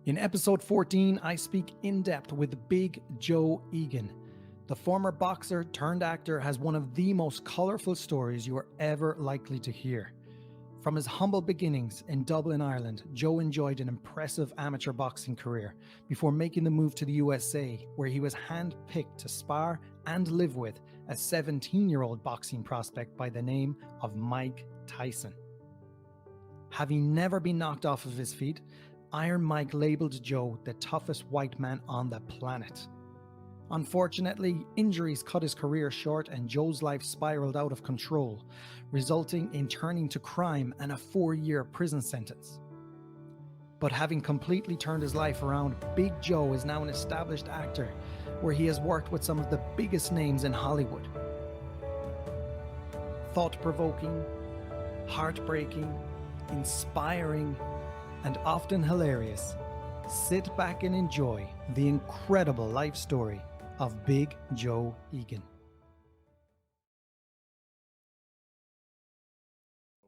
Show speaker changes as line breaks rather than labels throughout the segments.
In episode 14, I speak in depth with Big Joe Egan. The former boxer turned actor has one of the most colourful stories you are ever likely to hear. From his humble beginnings in Dublin, Ireland, Joe enjoyed an impressive amateur boxing career before making the move to the USA, where he was hand-picked to spar and live with a 17-year-old boxing prospect by the name of Mike Tyson. Having never been knocked off of his feet, Iron Mike labelled Joe the toughest white man on the planet. Unfortunately, injuries cut his career short and Joe's life spiraled out of control, resulting in turning to crime and a 4-year prison sentence. But having completely turned his life around, Big Joe is now an established actor, where he has worked with some of the biggest names in Hollywood. Thought-provoking, heartbreaking, inspiring, and often hilarious. Sit back and enjoy the incredible life story of Big Joe Egan.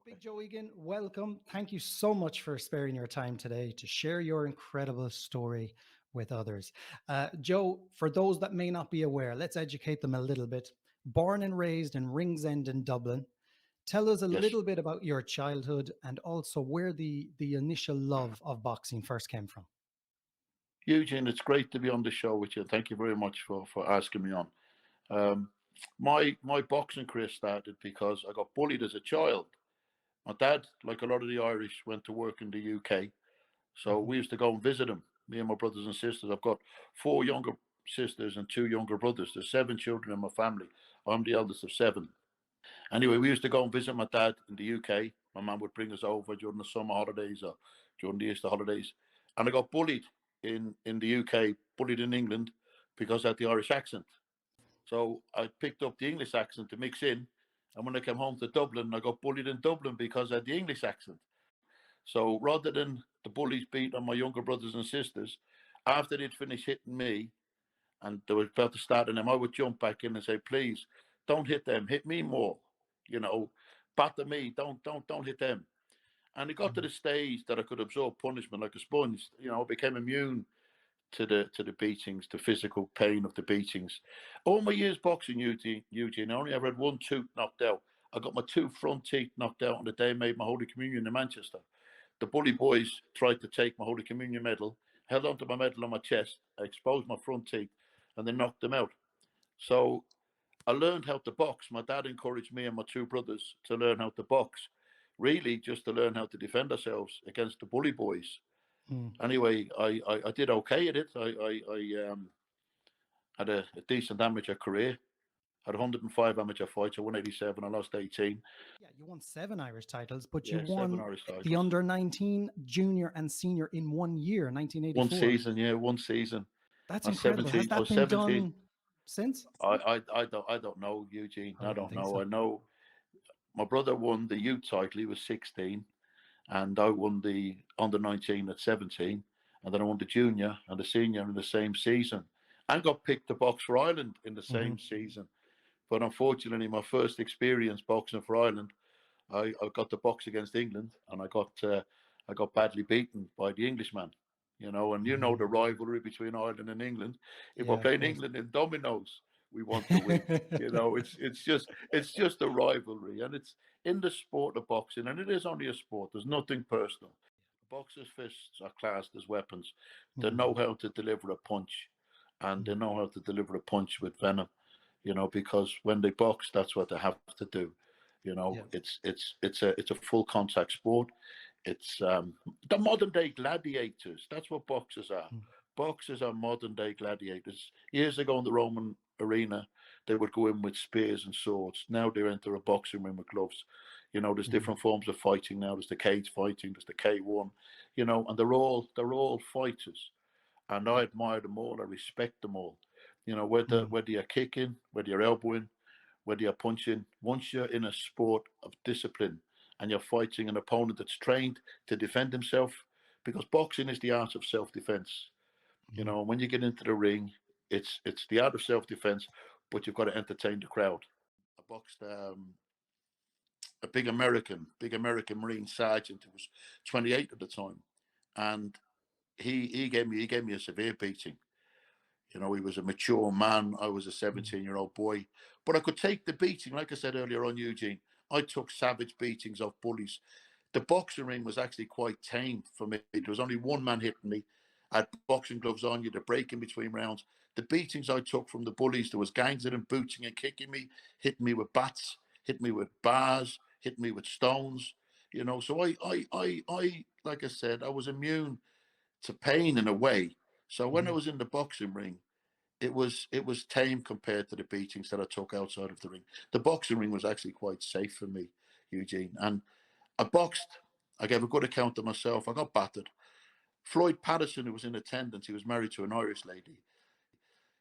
Big Joe Egan, welcome. Thank you so much for sparing your time today to share your incredible story with others. Joe, for those that may not be aware, let's educate them a little bit. Born and raised in Ringsend in Dublin, tell us a little bit about your childhood and also where the initial love of boxing first came from.
Eugene, it's great to be on the show with you. Thank you very much for asking me on. My boxing career started because I got bullied as a child. My dad, like a lot of the Irish, went to work in the UK. So we used to go and visit him, me and my brothers and sisters. I've got 4 younger sisters and 2 younger brothers. There's 7 children in my family. I'm the eldest of 7. Anyway, we used to go and visit my dad in the UK. My mum would bring us over during the summer holidays or during the Easter holidays. And I got bullied in the UK, bullied in England because I had the Irish accent. So I picked up the English accent to mix in. And when I came home to Dublin, I got bullied in Dublin because I had the English accent. So rather than the bullies beat on my younger brothers and sisters, after they'd finished hitting me and they were about to start on them, I would jump back in and say, please, don't hit them, hit me more. You know, batter me, don't hit them. And it got to the stage that I could absorb punishment like a sponge. You know, I became immune to the beatings, the physical pain of the beatings. All my years boxing, Eugene, I only ever had 1 tooth knocked out. I got my 2 front teeth knocked out on the day I made my Holy Communion in Manchester. The bully boys tried to take my Holy Communion medal, held onto my medal on my chest, I exposed my front teeth, and then knocked them out. So I learned how to box. My dad encouraged me and my 2 brothers to learn how to box, really just to learn how to defend ourselves against the bully boys. Anyway, I did okay at it. I had a decent amateur career. I had 105 amateur fights. I won 87. I lost 18.
Yeah, you won 7 Irish titles, but you
7
won
Irish titles.
the under-19, junior and senior in 1 year, 1984.
1 season, yeah, 1 season.
That's incredible. Has that been done since?
I don't know, Eugene. I don't know. So. I know my brother won the youth title. He was 16, and I won the under-19 at 17, and then I won the junior and the senior in the same season, and got picked to box for Ireland in the same season. But unfortunately, my first experience boxing for Ireland, I got to box against England, and I got badly beaten by the Englishman. You know, and you know the rivalry between Ireland and England. If we're playing England in dominoes, we want to win. You know, it's just a rivalry, and it's in the sport of boxing, and it is only a sport. There's nothing personal. Boxers' fists are classed as weapons. They know how to deliver a punch, and they know how to deliver a punch with venom. You know, because when they box, that's what they have to do. You know, it's a full contact sport. It's the modern day gladiators. That's what boxers are. Boxers are modern day gladiators. Years ago in the Roman arena, they would go in with spears and swords. Now they enter a boxing ring with gloves. You know, there's different forms of fighting now. There's the cage fighting. There's the K1. You know, and they're all fighters. And I admire them all. I respect them all. You know, whether you're kicking, whether you're elbowing, whether you're punching, once you're in a sport of discipline and you're fighting an opponent that's trained to defend himself, because boxing is the art of self-defense. You know, when you get into the ring, it's the art of self-defense, but you've got to entertain the crowd. I boxed a big American Marine sergeant who was 28 at the time. And he gave me a severe beating. You know, he was a mature man. I was a
Mm.
17-year-old boy, but I could take the beating. Like I said earlier on, Eugene, I took savage beatings off bullies. The boxing ring was actually quite tame for me. There was only one man hitting me. I had boxing gloves on. You had to break in between rounds. The beatings I took from the bullies, there was gangs in booting and kicking me, hitting me with bats, hitting me with bars, hitting me with stones. You know, so like I said, I was immune to pain in a way. So when I
Mhm.
was in the boxing ring, it was tame compared to the beatings that I took outside of the ring. The boxing ring was actually quite safe for me, Eugene. And I boxed. I gave a good account of myself. I got battered. Floyd Patterson, who was in attendance, he was married to an Irish lady.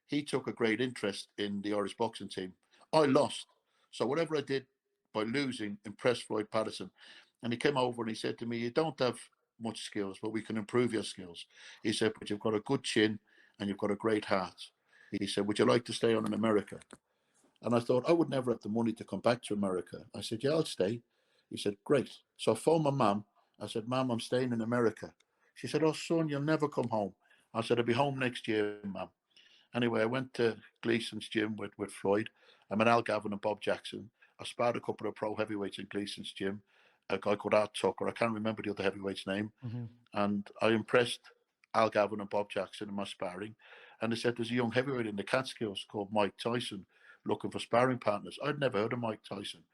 He took a great interest in the Irish boxing team. I lost. So whatever I did by losing impressed Floyd Patterson. And he came over and he said to me, "You don't have much skills, but we can improve your skills." He said, "But you've got a good chin and you've got a great heart." He said, "Would you like to stay on in America?" And I thought, I would never have the money to come back to America. I said, "Yeah, I'll stay." He said, "Great." So I phoned my mum. I said, "Mum, I'm staying in America." She said, "Oh, son, you'll never come home." I said, "I'll be home next year, mum." Anyway, I went to Gleason's gym with Floyd. I met Al Gavin and Bob Jackson. I sparred a couple of pro heavyweights in Gleason's gym. A guy called Art Tucker. I can't remember the other heavyweight's name.
Mhm.
And I impressed Al Gavin and Bob Jackson in my sparring. And they said there's a young heavyweight in the Catskills called Mike Tyson looking for sparring partners. I'd never heard of Mike Tyson.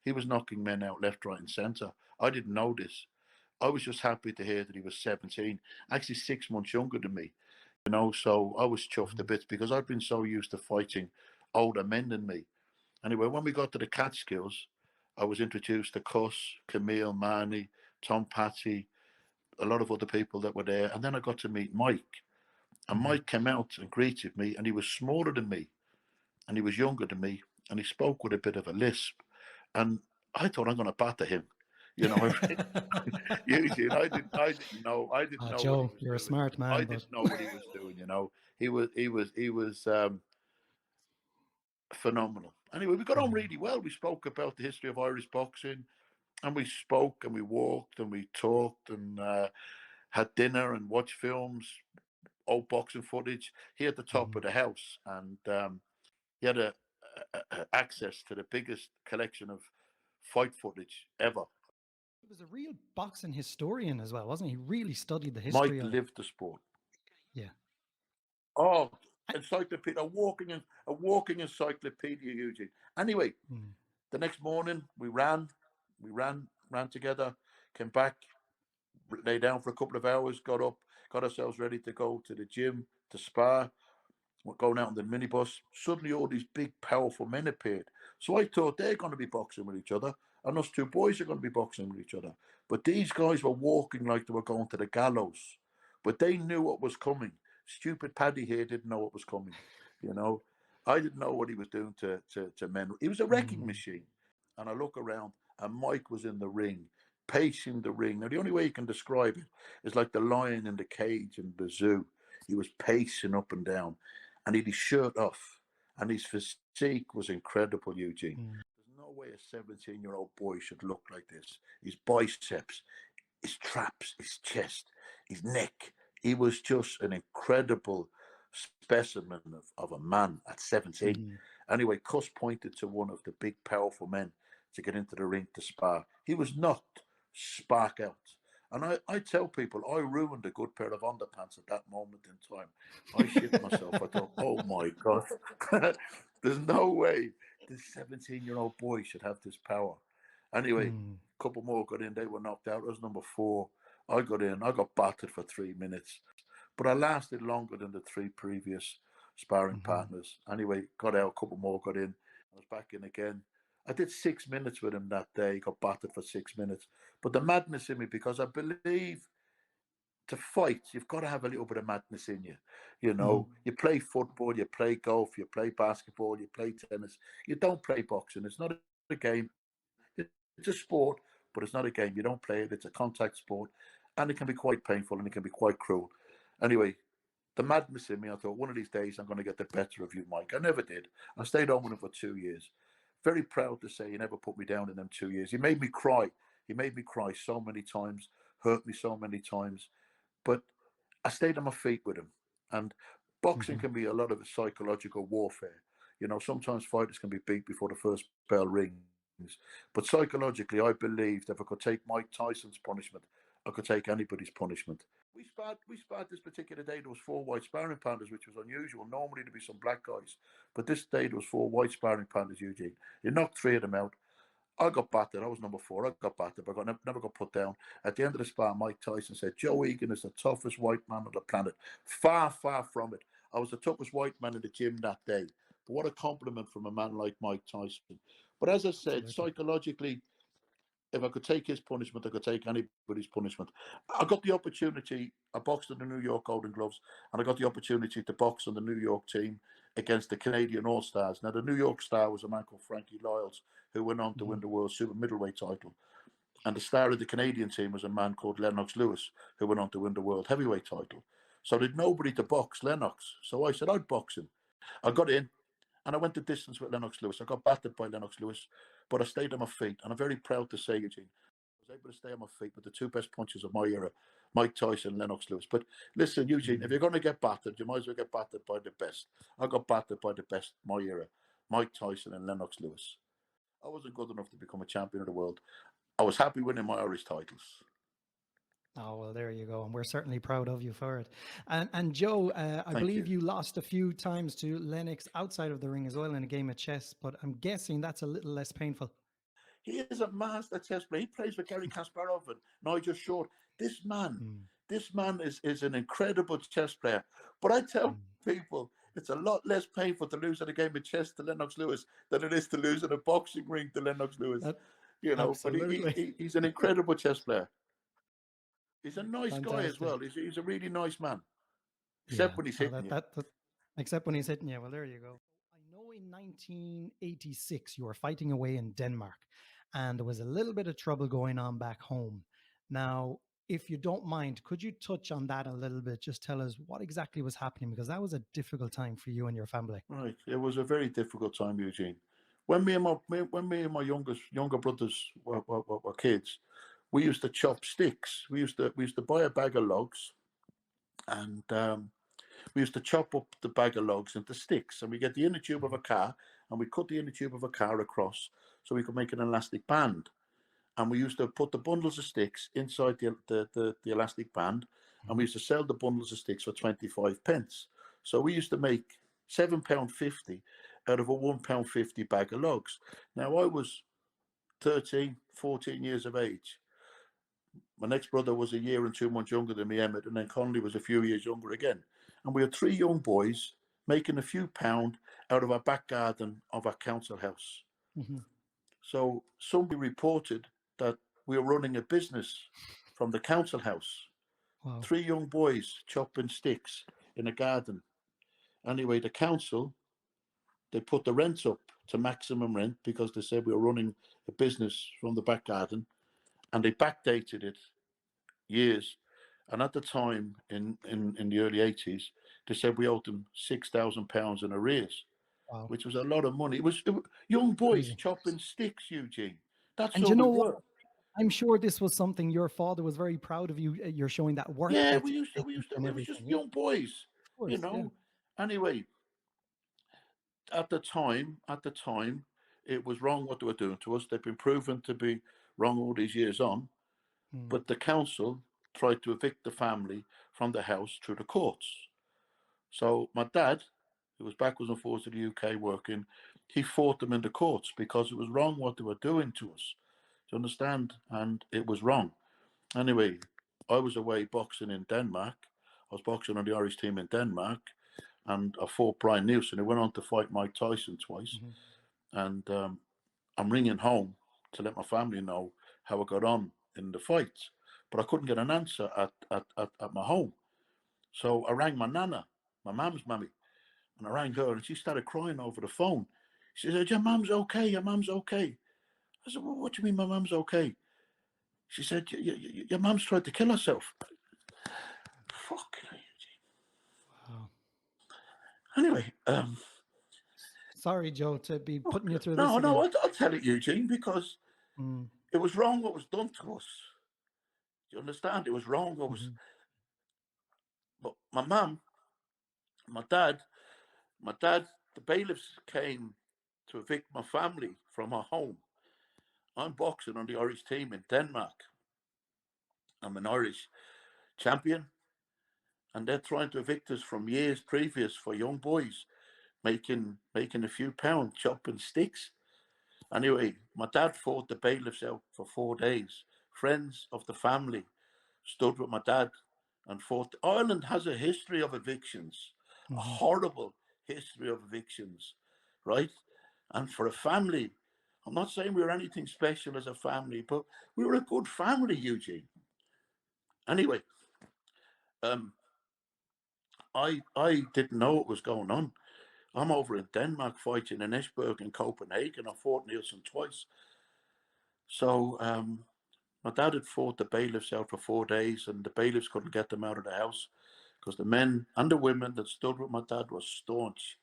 He was knocking men out left, right, and centre. I didn't know this. I was just happy to hear that he was 17, actually 6 months younger than me. You know, so I was chuffed a
Mhm.
bit because I've been so used to fighting older men than me. Anyway, when we got to the Catskills, I was introduced to Cuss, Camille, Marnie, Tom Patty, a lot of other people that were there. And then I got to meet Mike. And
Mhm.
Mike came out and greeted me, and he was smaller than me, and he was younger than me, and he spoke with a bit of a lisp. And I thought I'm going to batter him. You know, Eugene, I didn't know what he
Joe,
was
you're a
doing.
smart
I
man, but
didn't know what he was doing. You know, he was phenomenal. Anyway, we got on
Mhm.
really well. We spoke about the history of Irish boxing, and we spoke and we walked and we talked and had dinner and watched films, old boxing footage. He had the top
Mhm.
of the house, and he had access to the biggest collection of fight footage ever.
He was a real boxing historian as well, wasn't he? He really studied the
Mike
history of.
lived the sport.
Yeah.
Oh,
I-
encyclopedia, a walking encyclopedia, Eugene. Anyway,
Mm.
the next morning we ran together, came back, lay down for a couple of hours, got up, got ourselves ready to go to the gym to spar. We're going out in the minibus. Suddenly, all these big, powerful men appeared. So I thought they're going to be boxing with each other, and us two boys are going to be boxing with each other. But these guys were walking like they were going to the gallows. But they knew what was coming. Stupid Paddy here didn't know what was coming. You know, I didn't know what he was doing to men. He was a wrecking
Mm.
machine. And I look around, and Mike was in the ring, pacing the ring. Now, the only way you can describe it is like the lion in the cage in the zoo. He was pacing up and down, and he had his shirt off, and his physique was incredible, Eugene.
Mm.
There's no way a 17-year-old boy should look like this. His biceps, his traps, his chest, his neck. He was just an incredible specimen of a man at 17.
Mhm.
Anyway, Cuss pointed to one of the big, powerful men to get into the ring to spar. He was knocked spark out. And I tell people, I ruined a good pair of underpants at that moment in time. I shit myself. I thought, oh my God, there's no way this 17-year-old boy should have this power. Anyway,
Mm.
a couple more got in. They were knocked out. I was number four. I got in. I got battered for 3 minutes. But I lasted longer than the three previous sparring
Mhm.
partners. Anyway, got out. A couple more got in. I was back in again. I did 6 minutes with him that day. Got battered for 6 minutes. But the madness in me, because I believe to fight, you've got to have a little bit of madness in you. You
Mhm.
know, you play football, you play golf, you play basketball, you play tennis. You don't play boxing. It's not a game. It's a sport, but it's not a game. You don't play it. It's a contact sport, and it can be quite painful and it can be quite cruel. Anyway, the madness in me, I thought one of these days I'm going to get the better of you, Mike. I never did. I stayed on with him for 2 years. Very proud to say he never put me down in them 2 years. He made me cry. He made me cry so many times, hurt me so many times. But I stayed on my feet with him. And boxing
Hmm.
can be a lot of psychological warfare. You know, sometimes fighters can be beat before the first bell rings. But psychologically, I believed if I could take Mike Tyson's punishment, I could take anybody's punishment. We sparred this particular day. There was four white sparring pandas, which was unusual. Normally there'd be some black guys, but this day there was four white sparring pandas. Eugene, he knocked three of them out. I got battered. I was number four. I got battered, but never got put down. At the end of the spar, Mike Tyson said, "Joe Egan is the toughest white man on the planet." Far, far from it. I was the toughest white man in the gym that day. But what a compliment from a man like Mike Tyson. But as I said,
Absolutely.
psychologically, if I could take his punishment, I could take anybody's punishment. I got the opportunity. I boxed in the New York Golden Gloves, and I got the opportunity to box on the New York team against the Canadian All Stars. Now, the New York star was a man called Frankie Lyles, who went on to
Hmm.
win the World Super Middleweight title. And the star of the Canadian team was a man called Lennox Lewis, who went on to win the World Heavyweight title. So there'd nobody to box Lennox. So I said I'd box him. I got in, and I went the distance with Lennox Lewis. I got battered by Lennox Lewis, but I stayed on my feet. And I'm very proud to say, Eugene, I was able to stay on my feet with the two best punches of my era, Mike Tyson and Lennox Lewis. But listen, Eugene, if
Hmm.
you're going to get battered, you might as well get battered by the best. I got battered by the best my era, Mike Tyson and Lennox Lewis. I wasn't good enough to become a champion of the world. I was happy winning my Irish titles.
Oh, well, there you go. And we're certainly proud of you for it. And Joe, I
Thank
believe
you.
you lost a few times to Lennox outside of the ring as well in a game of chess, but I'm guessing that's a little less painful.
He is a master chess player. He plays with Gary Kasparov and Nigel Short.
Mm,
This man is an incredible chess player. But I tell
mm.
people it's a lot less painful to lose in a game of chess to Lennox Lewis than it is to lose in a boxing ring to Lennox Lewis.
That,
You know, but
absolutely.
he's an incredible chess player. He's a nice guy as
Fantastic.
well. He's a really nice man, except
Yeah.
when he's
Oh,
hitting you.
except when he's hitting you. Well, there you go. I know in 1986 you were fighting away in Denmark and there was a little bit of trouble going on back home. Now, if you don't mind, could you touch on that a little bit? Just tell us what exactly was happening because that was a difficult time for you and your family.
Right. It was a very difficult time, Eugene. When me and my younger brothers were kids, we used to chop sticks. We used to buy a bag of logs, and we used to chop up the bag of logs into sticks, and we get the inner tube of a
Mhm,
car, and we cut the inner tube of a car across so we could make an elastic band. And we used to put the bundles of sticks inside the elastic band, and we
mhm,
used to sell the bundles of sticks for 25 pence. So we used to make £7.50 out of a £1.50 bag of logs. Now I was 13, 14 years of age. My next brother was a year and 2 months younger than me, Emmett, and then Connolly was a few years younger again. And we had three young boys making a few pound out of our back garden of our council house.
mhm.
So somebody reported that we were running a business from the council house.
Wow.
Three young boys chopping sticks in a garden. Anyway, the council, they put the rent up to maximum rent because they said we were running a business from the back garden, and they backdated it years. And at the time, in the early 80s, they said we owed them £6,000 in arrears,
Wow.
which was a lot of money. It was young boys
Crazy.
chopping sticks, Eugene. That's
And
all
you
we
know what?
were.
I'm sure this was something your father was very proud of you. You're showing that work
Yeah,
ethic and
it was
everything.
just
Yeah,
young boys,
of
you
course. Yeah.
know. Anyway, at the time, it was wrong what they were doing to us. They've been proven to be wrong all these years on.
Mm,
But the council tried to evict the family from the house through the courts. So my dad, who was backwards and forwards to the UK working, he fought them in the courts because it was wrong what they were doing to us. Do you understand? And it was wrong. Anyway, I was away boxing in Denmark. I was boxing on the Irish team in Denmark, and I fought Brian Nielsen, who went on to fight Mike Tyson twice.
mhm.
And I'm ringing home to let my family know how I got on in the fight, but I couldn't get an answer at my home. So I rang my nana, my mum's mummy, and I rang her, and she started crying over the phone. She said, "Your mum's okay. Your mum's okay." I said, "Well, what do you mean my mum's okay?" She said, "Your mum's tried to kill herself." Fuck.
Wow.
Anyway,
Sorry, Joe, to be putting you through this
no,
again.
I'll tell it, Eugene, because
Mm,
it was wrong what was done to us. Do you understand? It was wrong.
mhm.
But my mum, my dad, my dad, the bailiffs came to evict my family from our home. I'm boxing on the Irish team in Denmark. I'm an Irish champion, and they're trying to evict us from years previous for young boys making a few pounds chopping sticks. Anyway, my dad fought the bailiffs out for 4 days. Friends of the family stood with my dad and fought. Ireland has a history of evictions, a
Hmm.
horrible history of evictions, right? And for a family, I'm not saying we were anything special as a family, but we were a good family, Eugene. Anyway, um, I didn't know what was going on. I'm over in Denmark fighting in Esbjerg in Copenhagen. I fought Nielsen twice. So my dad had fought the bailiffs out for 4 days, and the bailiffs couldn't get them out of the house because the men and the women that stood with my dad were staunch.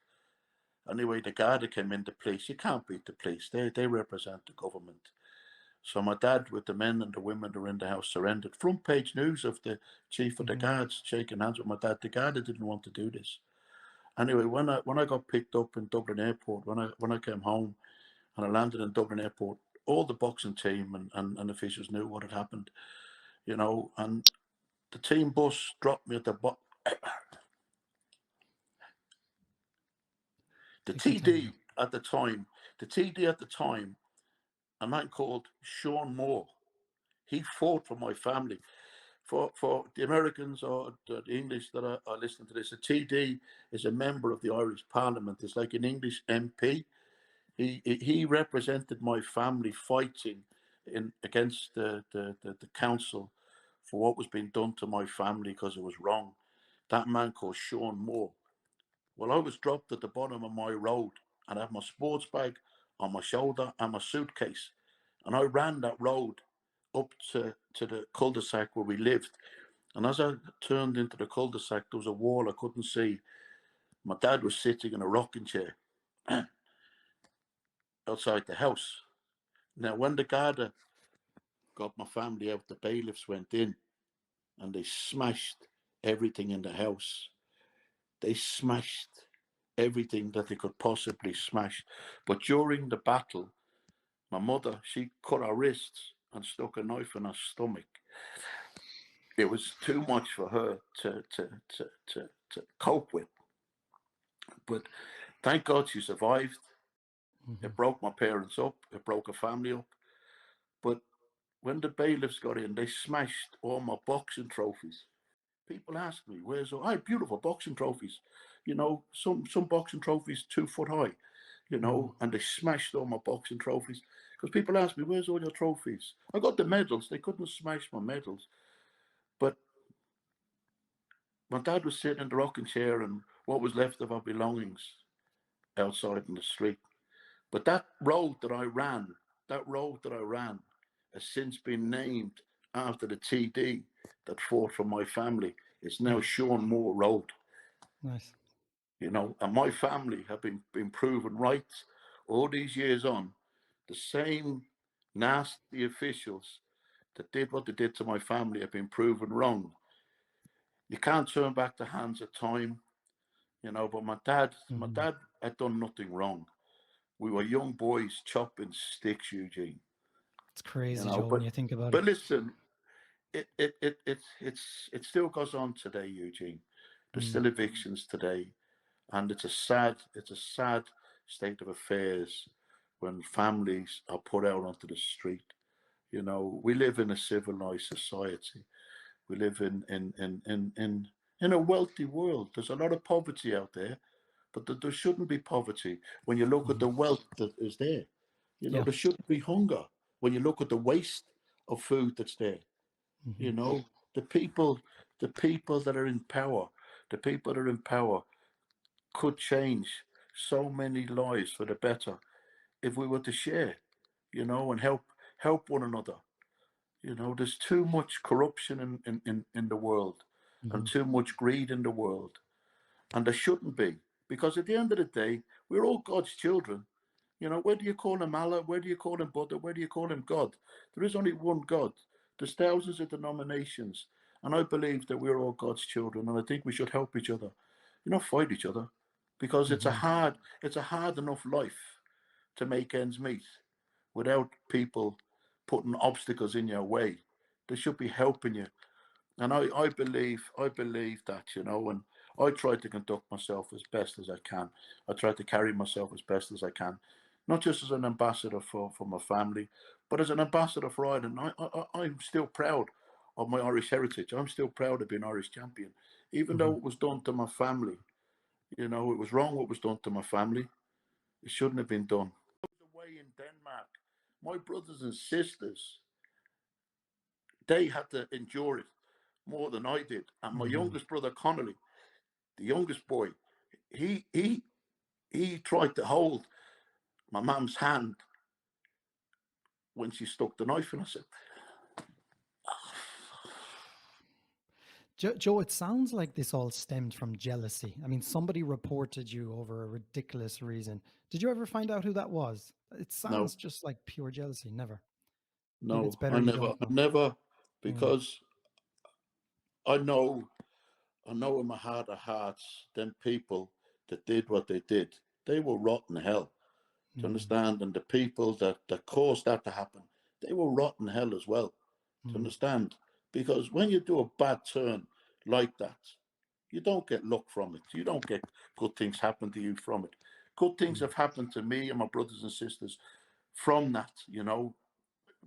Anyway, the Garda came in, the police. You can't beat the police. They represent the government. So my dad, with the men and the women that were in the house, surrendered. Front page news of the chief of the
Hmm.
guards shaking hands with my dad. The Garda didn't want to do this. Anyway, when I got picked up in Dublin Airport, when I came home and I landed in Dublin Airport, all the boxing team and officials knew what had happened, and the team bus dropped me at the
Take your time,
TD
Joe.
at the time. The TD at the time, a man called Sean Moore. He fought for my family. For the Americans or the English that are listening to this, a TD is a member of the Irish Parliament. It's like an English MP. He represented my family fighting in against the council for what was being done to my family because it was wrong. That man called Sean Moore. Well, I was dropped at the bottom of my road and I had my sports bag on my shoulder and my suitcase. And I ran that road up to the cul-de-sac where we lived. And as I turned into the cul-de-sac, there was a wall I couldn't see. My dad was sitting in a rocking chair outside the house. Now, when the Garda got my family out, the bailiffs went in and they smashed everything in the house. They smashed everything that they could possibly smash. But during the battle, my mother, she cut her wrists and stuck a knife in her stomach. It was too much for her to cope with. But thank God she survived.
Hmm.
It broke my parents up, it broke a family up. But when the bailiffs got in, they smashed all my boxing trophies. People ask me, "Where's all? I have beautiful boxing trophies, some boxing trophies 2 foot high,
Hmm.
and they smashed all my boxing trophies because people ask me, "Where's all your trophies?" I got the medals. They couldn't smash my medals, but my dad was sitting in the rocking chair, and what was left of our belongings outside in the street. But that road that I ran, has since been named after the TD that fought for my family. It's now
Hmm.
Sean Moore Road.
Nice.
And my family have been proven right all these years on. The same nasty officials that did what they did to my family have been proven wrong. You can't turn back the hands of time, but my
Hmm.
dad had done nothing wrong. We were young boys chopping sticks, Eugene,
It's crazy,
you know,
Joe, when
but
you think about it.
but listen, it still goes on today, Eugene. There's
Mm.
still evictions today. And it's a sad state of affairs when families are put out onto the street. We live in a civilized society. We live in a wealthy world. There's a lot of poverty out there, but there shouldn't be poverty when you look at
Hmm.
the wealth that is there.
Yeah.
There shouldn't be hunger when you look at the waste of food that's there.
Hmm.
You know, the people that are in power, the people that are in power could change so many lives for the better if we were to share, and help one another. There's too much corruption in the world and
Hmm.
too much greed in the world. And there shouldn't be. Because at the end of the day, we're all God's children. Whether you call him Allah, whether you call him Buddha, whether you call him God, there is only one God. There's thousands of denominations, And I believe that we're all God's children, and I think we should help each other, not fight each other, because
Hmm.
it's a hard enough life to make ends meet without people putting obstacles in your way. They should be helping you. And I believe that, and I try to conduct myself as best as I can. I try to carry myself as best as I can, not just as an ambassador for my family, but as an ambassador for Ireland. I'm still proud of my Irish heritage. I'm still proud of being Irish champion, even
Hmm.
though it was done to my family. It was wrong what was done to my family. It shouldn't have been done. I was away in Denmark. My brothers and sisters, they had to endure it more than I did. And my
Hmm.
youngest brother Connolly, the youngest boy, he he he tried to hold my mum's hand when she stuck the knife in. I said,
Joe, it sounds like this all stemmed from jealousy. I mean, somebody reported you over a ridiculous reason. Did you ever find out who that was? It
no,
sounds just like pure jealousy. Never. Maybe it's
no,
better you
I
don't know.
never,
Mm,
because I know, I know in my heart of hearts, them people that did what they did, they were rotten hell. To
mm,
understand? And the people that caused that to happen, they were rotten hell as well. To
mm,
understand? Because when you do a bad turn like that, you don't get luck from it. You don't get good things happen to you from it. Good things
mm,
have happened to me and my brothers and sisters from that.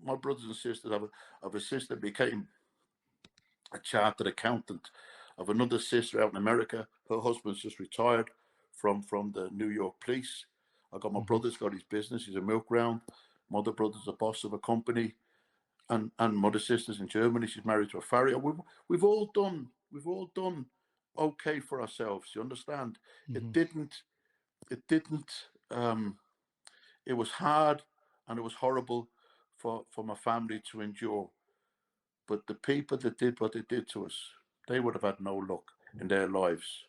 My brothers and sisters have a sister became a chartered accountant, of another sister out in America. Her husband's just retired from the New York police. I got my
mhm,
brother's got his business. He's a milk round. My other brother's a boss of a company, and my other sister's in Germany. She's married to a farrier. We've all done okay for ourselves. You understand? It
mhm.
didn't. It didn't. Um, it was hard and it was horrible for my family to endure. But the people that did what they did to us, they would have had no luck in their lives.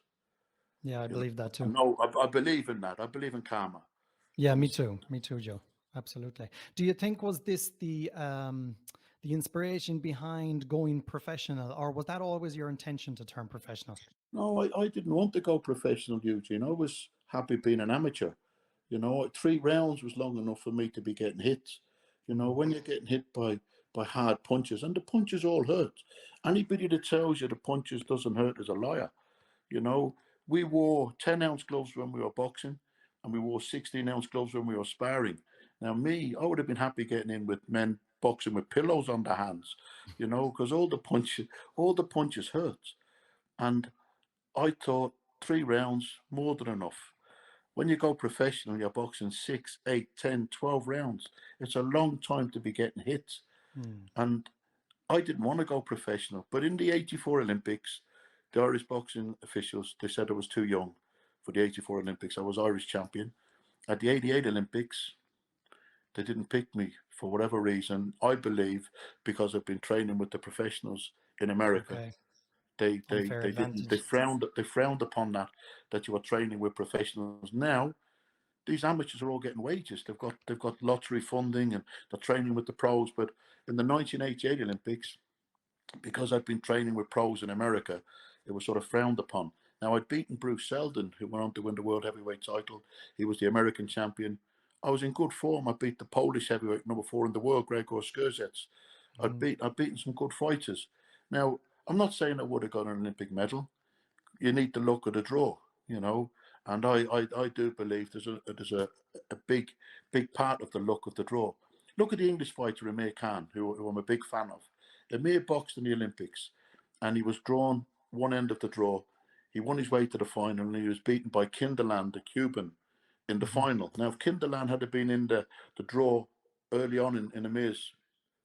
Yeah, I
You know,
believe that
I
too.
know. I believe in that. I believe in karma.
Yeah,
To
me
understand?
too. Me too, Joe. Absolutely. Do you think was this the inspiration behind going professional, or was that always your intention to turn professional?
No, I didn't want to go professional, Eugene. I was happy being an amateur. 3 rounds was long enough for me to be getting hit.
Mm,
When you're getting hit by hard punches, and the punches all hurt. Anybody that tells you the punches doesn't hurt is a liar. You know, we wore 10-ounce gloves when we were boxing, and we wore 16-ounce gloves when we were sparring. Now, me, I would have been happy getting in with men boxing with pillows on their hands, because all the punches hurt. And I thought 3 rounds more than enough. When you go professional, you're boxing 6, 8, 10, 12 rounds. It's a long time to be getting hit.
mm,
And I didn't want to go professional. But in the 84 Olympics, the Irish boxing officials, they said I was too young for the 84 Olympics. I was Irish champion. At the 88 Olympics, they didn't pick me for whatever reason. I believe because I've been training with the professionals in America.
okay. Unfair
They didn't
advantage.
they frowned upon that you were training with professionals. Now these amateurs are all getting wages. They've got lottery funding and they're training with the pros. But in the 1988 Olympics, because I'd been training with pros in America, it was sort of frowned upon. Now I'd beaten Bruce Seldon, who went on to win the world heavyweight title. He was the American champion. I was in good form. I beat the Polish heavyweight number 4 in the world, Gregor Skurzec.
Mm,
I'd beaten some good fighters. Now I'm not saying I would have got an Olympic medal. You need to look at a draw, you know. And I do believe there's a big part of the luck of the draw. Look at the English fighter Amir Khan, who I'm a big fan of. Amir boxed in the Olympics, and he was drawn one end of the draw. He won his way to the final, and he was beaten by Kinderland, the Cuban, in the
mhm.
final. Now, if Kinderland had been in the draw early on in Amir's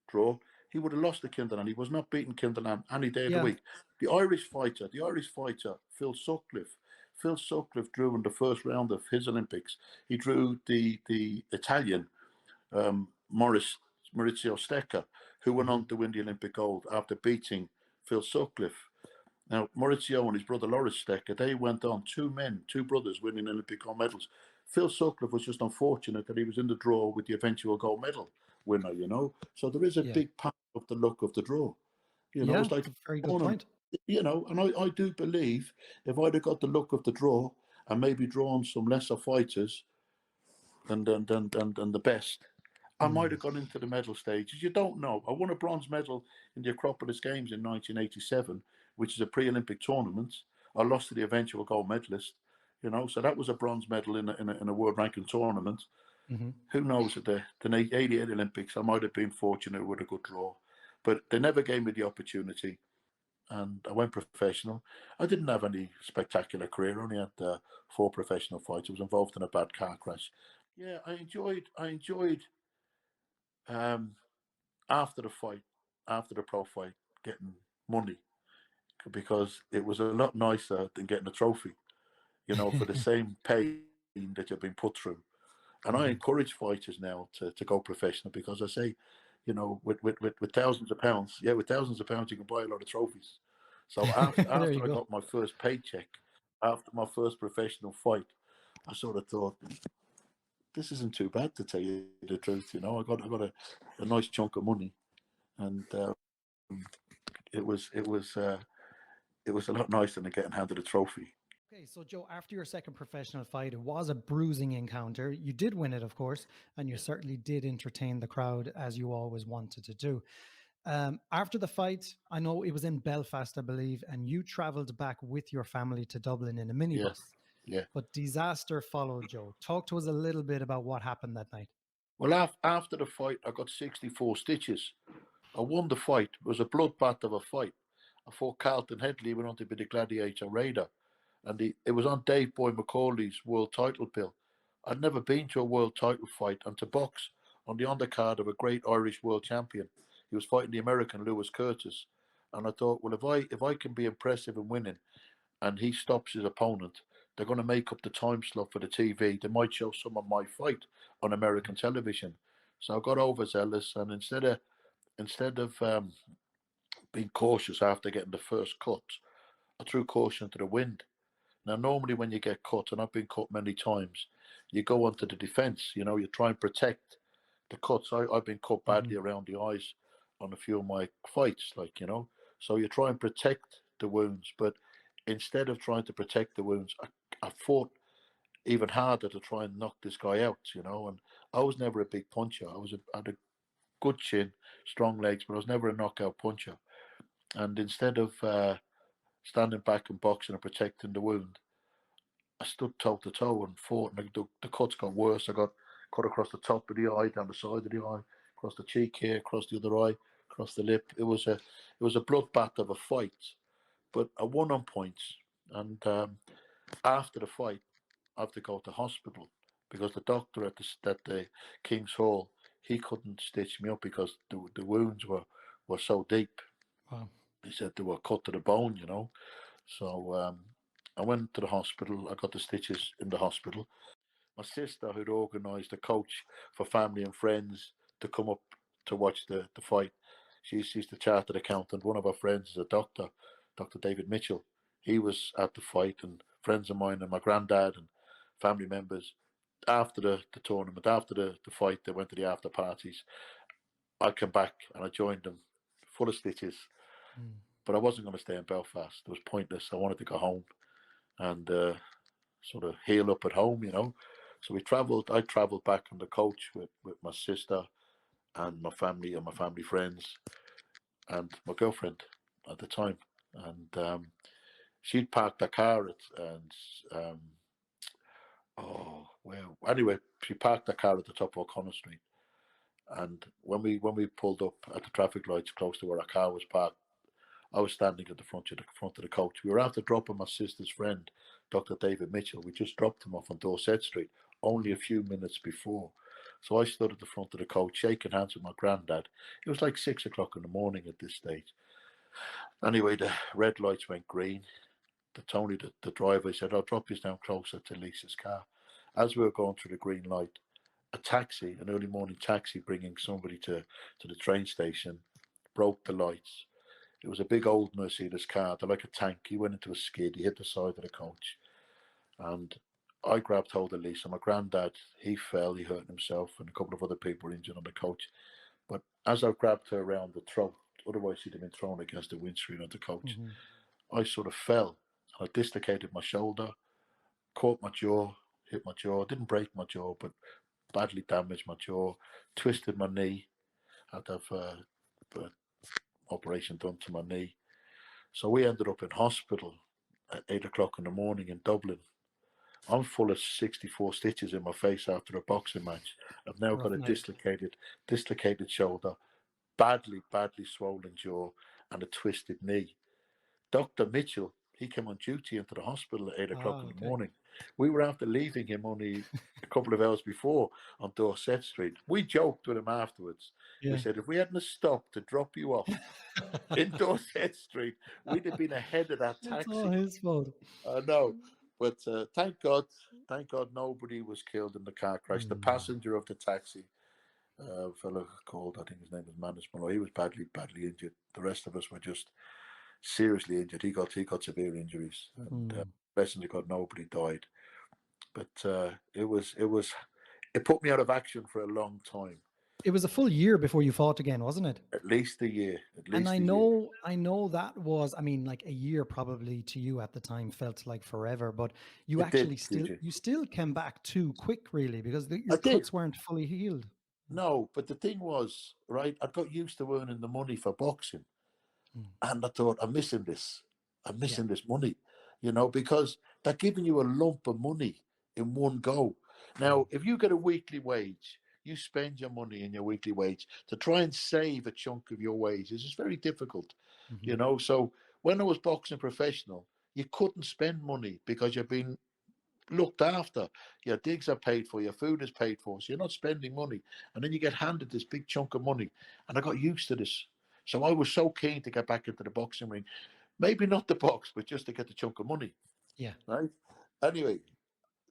draw, he would have lost to Kinderland. He was not beating Kinderland any day of the
Yeah.
week. The Irish fighter, Phil Sutcliffe. Phil Sutcliffe drew in the first round of his Olympics. He drew the Italian Maurizio Stecca, who went
Mhm.
on to win the Olympic gold after beating Phil Sutcliffe. Now, Maurizio and his brother Loris Stecca, they went on, two brothers winning Olympic gold medals. Phil Sutcliffe was just unfortunate that he was in the draw with the eventual gold medal winner. So there is a
Yeah.
big part of the luck of the draw. You know,
Yeah,
it's like
it's a very
a
good
tournament.
point.
You know, and I do believe if I'd have got the luck of the draw and maybe drawn some lesser fighters than the best, I might
Mm,
have gone into the medal stages. You don't know. I won a bronze medal in the Acropolis Games in 1987, which is a pre-Olympic tournament. I lost to the eventual gold medalist. You know, so that was a bronze medal in a world ranking tournament.
hmm.
Who knows at the 88 Olympics, I might have been fortunate with a good draw, but they never gave me the opportunity, and I went professional. I didn't have any spectacular career. I only had 4 professional fights. I was involved in a bad car crash. Yeah, I enjoyed um, after the fight, after the pro fight, getting money because it was a lot nicer than getting a trophy. You know, for the same pain that you've been put through. And I
Hmm.
encourage fighters now to go professional because I say, you know, with thousands of pounds, yeah, with thousands of pounds, you can buy a lot of trophies. So after
There you
after I
go.
got my first paycheck, after my first professional fight, I sort of thought, this isn't too bad to tell you the truth. You know, I got a nice chunk of money, and it was it was uh, it was a lot nicer than getting handed a trophy.
Okay, so Joe, after your second professional fight, it was a bruising encounter. You did win it, of course, and you
Yeah,
certainly did entertain the crowd as you always wanted to do. After the fight, I know it was in Belfast, I believe, and you traveled back with your family to Dublin in a
yeah,
minibus.
yeah.
But disaster followed, Joe. Talk to us a little bit about what happened that night.
Well, after the fight, I got 64 stitches. I won the fight. It was a bloodbath of a fight. I fought Carlton Headley, went on to be the Gladiator Raider. And it was on Dave Boy McCauley's world title bill. I'd never been to a world title fight and to box on the undercard of a great Irish world champion. He was fighting the American Lewis Curtis. And I thought, well, if I can be impressive in winning and he stops his opponent, they're going to make up the time slot for the TV. They might show some of my fight on American television. So I got overzealous, and instead of being cautious after getting the first cut, I threw caution to the wind. Now, normally when you get cut, and I've been cut many times, you go onto the defence. You know, you try and protect the cuts. I've been cut
Hmm.
badly around the eyes on a few of my fights, like, you know. So you try and protect the wounds, but instead of trying to protect the wounds, I fought even harder to try and knock this guy out, you know. And I was never a big puncher. Had a good chin, strong legs, but I was never a knockout puncher. And instead of standing back and boxing and protecting the wound, I stood toe to toe and fought, and the cuts got worse. I got cut across the top of the eye, down the side of the eye, across the cheek here, across the other eye, across the lip. It was a bloodbath of a fight, but I won on points. And after the fight, I have to go to hospital because the doctor at the King's Hall, he couldn't stitch me up because the wounds were so deep.
Wow.
He said they were cut to the bone, you know. So I went to the hospital. I got the stitches in the hospital. My sister, who'd organised a coach for family and friends to come up to watch the fight, she's the chartered accountant. One of her friends is a doctor, Dr. David Mitchell. He was at the fight, and friends of mine and my granddad and family members. After the tournament, after the fight, they went to the after parties. I came back and I joined them, full of stitches.
Mm.
But I wasn't going to stay in Belfast. It was pointless. I wanted to go home and sort of heal up at home, you know. So we travelled. I travelled back on the coach with my sister and my family friends and my girlfriend at the time. And she'd parked her car and oh well. Anyway, she parked her car at the top of O'Connor Street. And when we pulled up at the traffic lights close to where our car was parked, I was standing at the front of the coach. We were after dropping my sister's friend, Dr. David Mitchell. We just dropped him off on Dorset Street only a few minutes before. So I stood at the front of the coach, shaking hands with my granddad. It was like 6 o'clock in the morning at this stage. Anyway, the red lights went green. Tony, the driver, said, "I'll drop you down closer to Lisa's car." As we were going through the green light, a taxi, an early morning taxi bringing somebody to the train station, broke the lights. It was a big old Mercedes car, they're like a tank. He went into a skid, he hit the side of the coach. And I grabbed hold of Lisa. My granddad, he fell, he hurt himself, and a couple of other people were injured on the coach. But as I grabbed her around the throat otherwise he'd have been thrown against the windscreen of the coach.
Hmm.
I sort of fell. I dislocated my shoulder, caught my jaw, hit my jaw. Didn't break my jaw, but badly damaged my jaw. Twisted my knee. Had to have an operation done to my knee. So we ended up in hospital at 8 o'clock in the morning in Dublin. I'm full of 64 stitches in my face after a boxing match. I've now got
Rough
a
night.
dislocated shoulder, badly swollen jaw, and a twisted knee. Dr. Mitchell, he came on duty into the hospital at 8 o'clock
Ah,
in the
okay.
morning. We were after leaving him only a couple of hours before on Dorset Street. We joked with him afterwards. We
Yeah.
said, if we hadn't stopped to drop you off in Dorset Street, we'd have been ahead of that
It's all
taxi.
his fault.
I know. But thank God nobody was killed in the car crash. The
Hmm.
passenger of the taxi, a fellow called, I think his name was Manus Malloy, he was badly injured. The rest of us were just seriously injured. He got severe injuries, and
Hmm.
blessing to God, nobody died. But it put me out of action for a long time,
It was a full year before you fought again, wasn't it?
at least a year, at
And
least a year.
I know that was, I mean, like a year probably to you at the time felt like forever, but you
It did,
actually
Eugene.
you still came back too quick, really, because
I
your
did.
cuts weren't fully healed.
No, but the thing was, right, I got used to earning the money for boxing.
Mm.
And I thought, I'm missing this. I'm
Yeah.
missing this money, because they're giving you a lump of money in one go.
Mm.
Now, if you get a weekly wage, you spend your money in your weekly wage to try and save a chunk of your wages. It's very difficult,
Hmm.
So when I was boxing professional, you couldn't spend money because you're being looked after. Your digs are paid for, your food is paid for, so you're not spending money. And then you get handed this big chunk of money. And I got used to this. So I was so keen to get back into the boxing ring. Maybe not the box, but just to get the chunk of money.
Yeah.
Right? Anyway,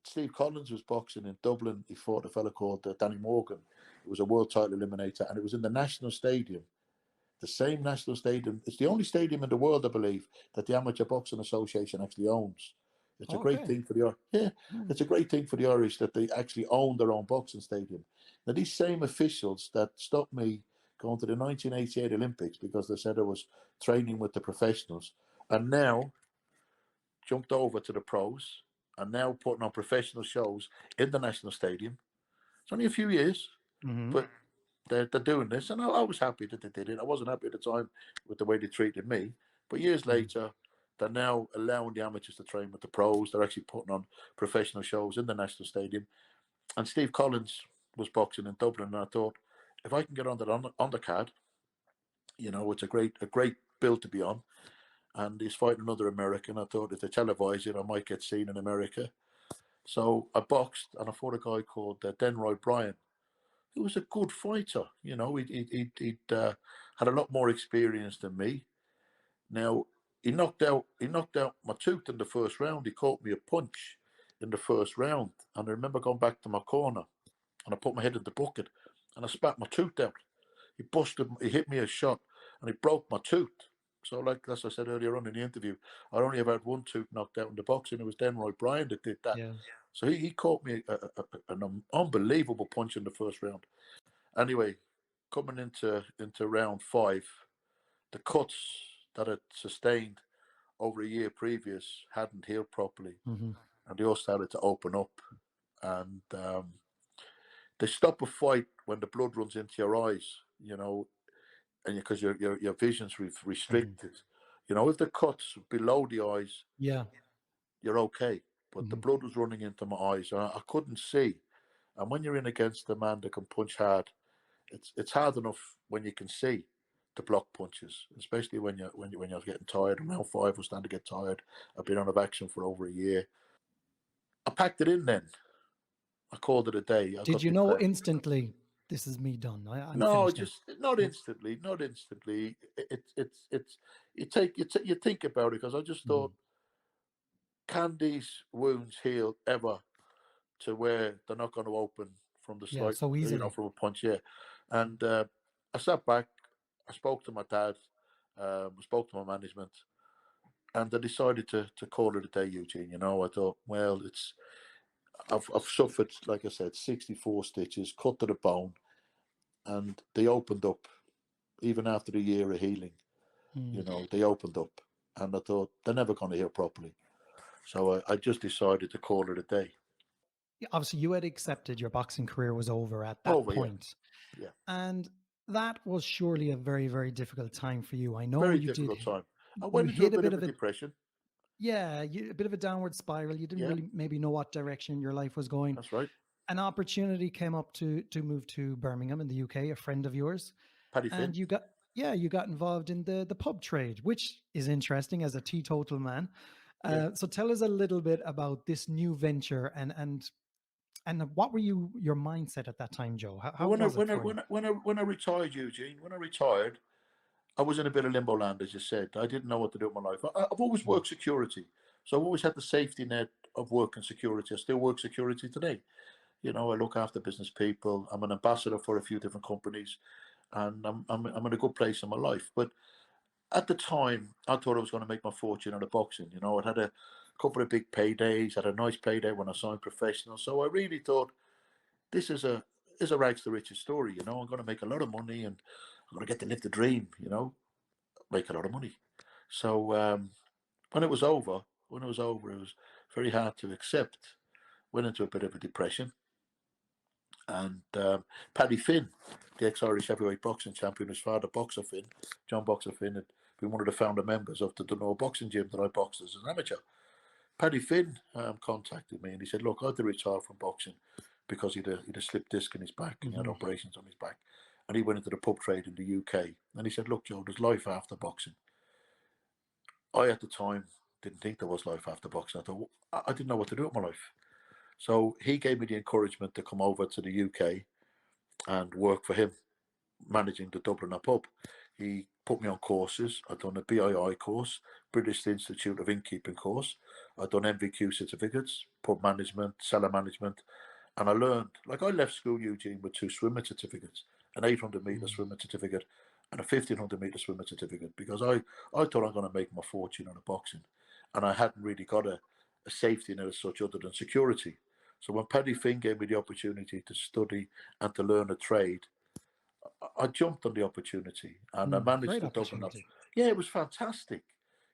Steve Collins was boxing in Dublin. He fought a fella called Danny Morgan. It was a world title eliminator, and it was in the National Stadium, the same National Stadium. It's the only stadium in the world, I believe, that the Amateur Boxing Association actually owns. It's a great
Okay.
thing for the yeah,
Mm.
it's a great thing for the Irish that they actually own their own boxing stadium. Now these same officials that stopped me going to the 1988 Olympics because they said I was training with the professionals, and now jumped over to the pros and now putting on professional shows in the National Stadium. It's only a few years,
Hmm.
but they're doing this, and I was happy that they did it. I wasn't happy at the time with the way they treated me, but years
Hmm.
later, they're now allowing the amateurs to train with the pros. They're actually putting on professional shows in the National Stadium. And Steve Collins was boxing in Dublin, and I thought, if I can get on the undercard, it's a great bill to be on. And he's fighting another American. I thought if they televise it, I might get seen in America. So I boxed, and I fought a guy called Denroy Bryan, who was a good fighter. He'd had a lot more experience than me. Now he knocked out my tooth in the first round. He caught me a punch in the first round, and I remember going back to my corner, and I put my head in the bucket, and I spat my tooth out. He hit me a shot, and he broke my tooth. So, like as I said earlier on in the interview, I only have had one tooth knocked out in the boxing. It was Denroy Bryan that did that.
Yeah.
So he caught me an unbelievable punch in the first round. Anyway, coming into round five, the cuts that had sustained over a year previous hadn't healed properly,
Hmm.
and they all started to open up. And they stop a fight when the blood runs into your eyes, and because your vision's
Hmm.
restricted. If the cuts below the eyes,
Yeah.
you're okay. But the
Hmm.
blood was running into my eyes, and I couldn't see. And when you're in against a man that can punch hard, it's hard enough when you can see to block punches, especially when you're getting tired. And round five was starting to get tired. I've been out of action for over a year. I packed it in then. I called it a day. I
Did
got
you know
depressed.
instantly this is me done? I'm
No,
finished now.
just not
No.
instantly. Not instantly. It's you think about it because I just
Hmm.
thought, can these wounds heal ever to where they're not going to open from the
Yeah.
slight,
So easily.
from a punch? Yeah, and I sat back. I spoke to my dad. I spoke to my management, and I decided to call it a day, Eugene. I thought, well, I've suffered, like I said, 64 stitches, cut to the bone, and they opened up. even after a year of healing.
Mm.
They opened up, and I thought they're never going to heal properly. So I just decided to call it a day.
Obviously, you had accepted your boxing career was over at that
Over, yeah,
point,
yeah.
and that was surely a very, very difficult time for you. I know
Very
you did.
difficult time. I
You
went into a
hit a
bit
bit
of a
of a
depression.
yeah, a bit of a downward spiral. You didn't
Yeah,
really maybe know what direction your life was going.
that's right.
An opportunity came up to move to Birmingham in the UK. A friend of yours,
Paddy
and
Finn.
you got involved in the pub trade, which is interesting as a teetotal man.
Yeah.
So tell us a little bit about this new venture and what were your mindset at that time, Joe? How
Well, when I
was it
when I
for you?
when I, when I when I retired, Eugene, when I retired, I was in a bit of limbo land, as you said. I didn't know what to do with my life. I've always
Mm,
worked security, so I've always had the safety net of work and security. I still work security today. I look after business people. I'm an ambassador for a few different companies, and I'm in a good place in my life. But at the time, I thought I was going to make my fortune out of boxing. I'd had a couple of big paydays, had a nice payday when I signed professional. So I really thought this is a rags to riches story. I'm going to make a lot of money and I'm going to get to live the dream. Make a lot of money. So when it was over, it was very hard to accept. Went into a bit of a depression. And Paddy Finn, the ex-Irish heavyweight boxing champion, his father, Boxer Finn, John Boxer Finn, had been one of the founder members of the Dunno boxing gym that I boxed as an amateur. Paddy Finn contacted me and he said, look, I had to retire from boxing because he'd a slipped disc in his back and he had
mhm,
operations on his back. And he went into the pub trade in the UK. And he said, look, Joe, there's life after boxing. I, at the time, didn't think there was life after boxing. I thought, I didn't know what to do with my life. So he gave me the encouragement to come over to the UK and work for him, managing the Dubliner pub. He put me on courses. I'd done a BII course, British Institute of Innkeeping course. I'd done MVQ certificates, pub management, cellar management, and I learned, like I left school, Eugene, with two swimming certificates, an 800-metre
mm,
swimming certificate and a 1,500-metre swimming certificate, because I thought I'm going to make my fortune out of boxing. And I hadn't really got a safety net as such other than security. So when Paddy Finn gave me the opportunity to study and to learn a trade, I jumped on the opportunity and I managed
great
to Dublin up.
opportunity.
Yeah, it was fantastic.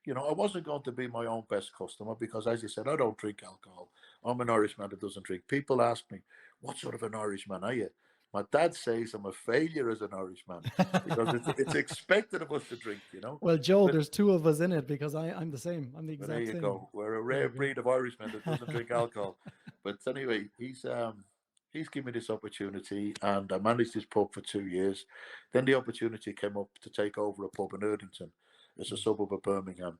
I wasn't going to be my own best customer because, as you said, I don't drink alcohol. I'm an Irishman that doesn't drink. People ask me, what sort of an Irishman are you? My dad says I'm a failure as an Irishman because it's expected of us to drink.
Well, Joe,
But
there's two of us in it because I'm the same. I'm the
Well, there
exact
you
same.
go. We're a
There
rare
you go.
breed of Irishmen that doesn't drink alcohol. But anyway, he's given me this opportunity, and I managed his pub for 2 years. Then the opportunity came up to take over a pub in Erdington. It's a
Mm,
suburb of Birmingham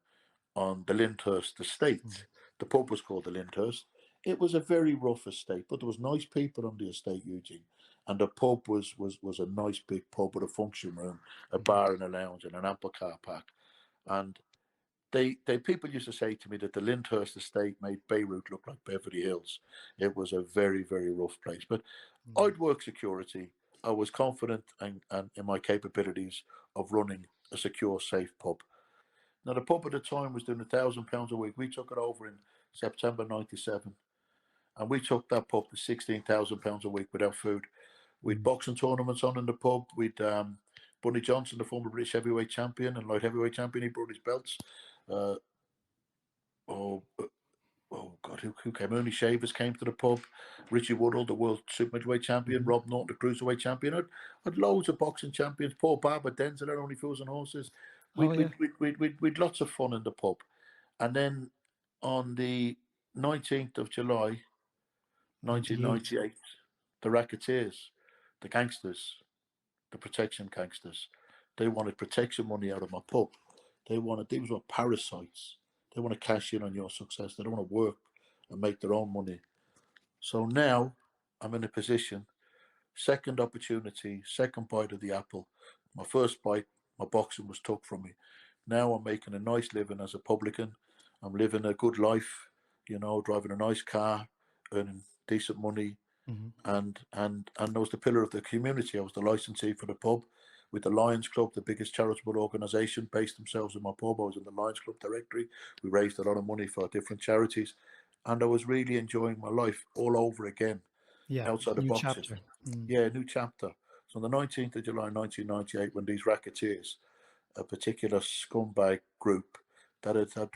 on the Lyndhurst
mm,
estate. The pub was called the Lyndhurst. It was a very rough estate, but there was nice people on the estate, Eugene. And the pub was a nice big pub with a function room, a
mhm.
bar and a lounge, and an ample car park. And they people used to say to me that the Lyndhurst estate made Beirut look like Beverly Hills. It was a very, very rough place. But
Mm,
I'd work security. I was confident and in my capabilities of running a secure, safe pub. Now the pub at the time was doing £1,000 a week. We took it over in September '97, and we took that pub to £16,000 a week without food. We'd
mm,
boxing tournaments on in the pub. We'd Bunny Johnson, the former British heavyweight champion and light heavyweight champion, he brought his belts. Uh, oh, oh God, who came? Ernie Shavers came to the pub. Richie Woodall, the world super middleweight champion.
mhm.
Rob Norton, the cruiserweight champion. I'd loads of boxing champions. Paul Barber, Denzel, at Only Fools and Horses.
Oh
We'd,
yeah.
we'd, we'd, we'd, we'd, we'd lots of fun in the pub. And then on the 19th of July,
98.
1998, the Racketeers, the gangsters, the protection gangsters, they wanted protection money out of my pub. These were parasites. They want to cash in on your success. They don't want to work and make their own money. So now I'm in a position, second opportunity, second bite of the apple. My first bite, my boxing was took from me. Now I'm making a nice living as a publican. I'm living a good life, driving a nice car, earning decent money,
Mhm.
and I was the pillar of the community. I was the licensee for the pub with the Lions Club, the biggest charitable organisation, based themselves in my pub. I was in the Lions Club directory. We raised a lot of money for different charities, and I was really enjoying my life all over again
Yeah.
outside of
New
boxing.
chapter. Mm,
Yeah, new chapter. So on the 19th of July 1998, when these racketeers, a particular scumbag group that had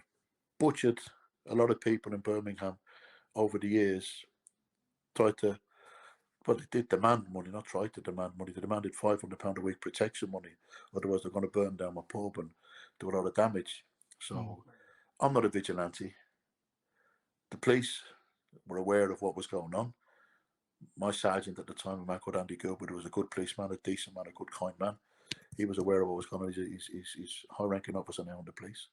butchered a lot of people in Birmingham over the years, tried to, well, they did demand money, not tried to demand money. They demanded £500 a week protection money. Otherwise, they're going to burn down my pub and do a lot of damage. So I'm not a vigilante. The police were aware of what was going on. My sergeant at the time, a man called Andy Gilbert, who was a good policeman, a decent man, a good, kind man. He was aware of what was going on. He's high-ranking officer now in the police.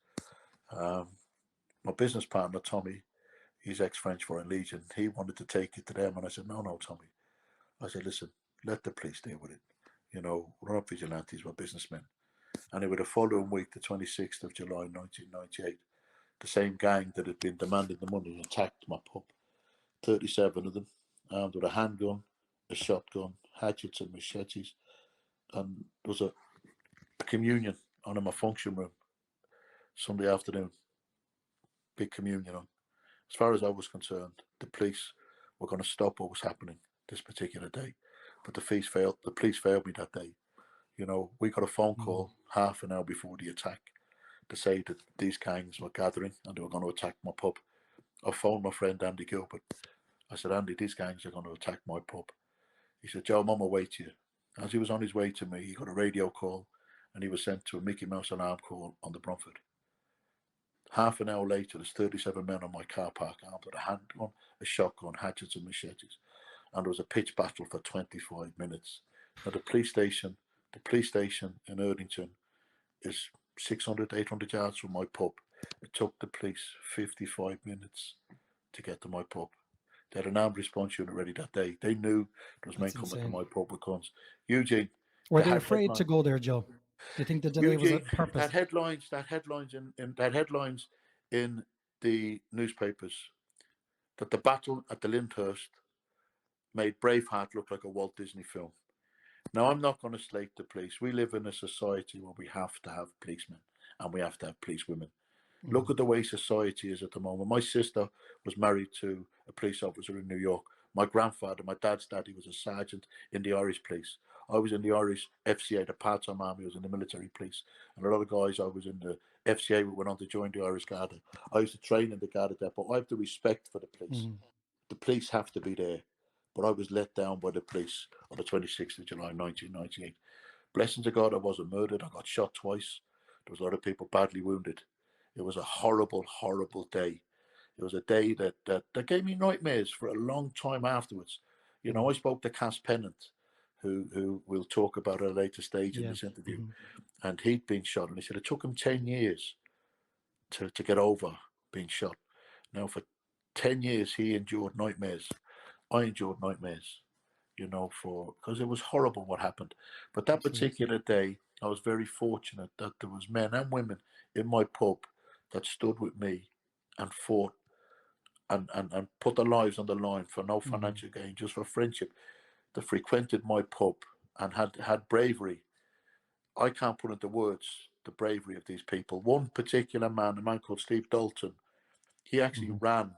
My business partner, Tommy, he's ex-French Foreign Legion. He wanted to take it to them, and I said, no, Tommy. I said, listen, let the police deal with it. You know, we're not vigilantes, we're businessmen. And it was the following week, the 26th of July, 1998, the same gang that had been demanding the money attacked my pub. 37 of them, armed with a handgun, a shotgun, hatchets and machetes. And there was a communion on in my function room Sunday afternoon. Big communion on. As far as I was concerned, the police were going to stop what was happening this particular day. But the police failed me that day. You know, we got a phone call half an hour before the attack to say that these gangs were gathering and they were going to attack my pub. I phoned my friend Andy Gilbert. I said, Andy, these gangs are going to attack my pub. He said, Joe, I'm on my way to you. As he was on his way to me, he got a radio call and he was sent to a Mickey Mouse alarm call on the Bromford. Half an hour later, there's 37 men on my car park armed with a handgun, a shotgun, hatchets and machetes. And there was a pitched battle for 25 minutes. Now the police station in Erdington is 600, 800 yards from my pub. It took the police 55 minutes to get to my pub. They had an armed response unit ready that day. They knew there was men coming to my pub with guns. Eugene,
were they afraid to go there, Joe? Do you think the delay was a
Eugene,
purpose?
that headlines in the newspapers that the battle at the Lyndhurst made Braveheart look like a Walt Disney film. Now, I'm not going to slate the police. We live in a society where we have to have policemen and we have to have policewomen. Look at the way society is at the moment. My sister was married to a police officer in New York. My grandfather, my dad's daddy, was a sergeant in the Irish police. I was in the Irish FCA, the part-time army. I was in the military police. And a lot of guys, I was in the FCA who went on to join the Irish Garda. I used to train in the Garda Depot. I have the respect for the police. The police have to be there. But I was let down by the police on the 26th of July, 1998. Blessing to God, I wasn't murdered. I got shot twice. There was a lot of people badly wounded. It was a horrible, horrible day. It was a day that gave me nightmares for a long time afterwards. You know, I spoke to Cass Pennant, who we'll talk about at a later stage in this interview, and he'd been shot, and he said it took him 10 years to get over being shot. Now, for 10 years, he endured nightmares. I endured nightmares, you know, because it was horrible what happened. But that particular day, I was very fortunate that there was men and women in my pub that stood with me and fought and put their lives on the line for no financial gain, just for friendship, that frequented my pub and had bravery. I can't put into words the bravery of these people. One particular man, a man called Steve Dalton, he actually ran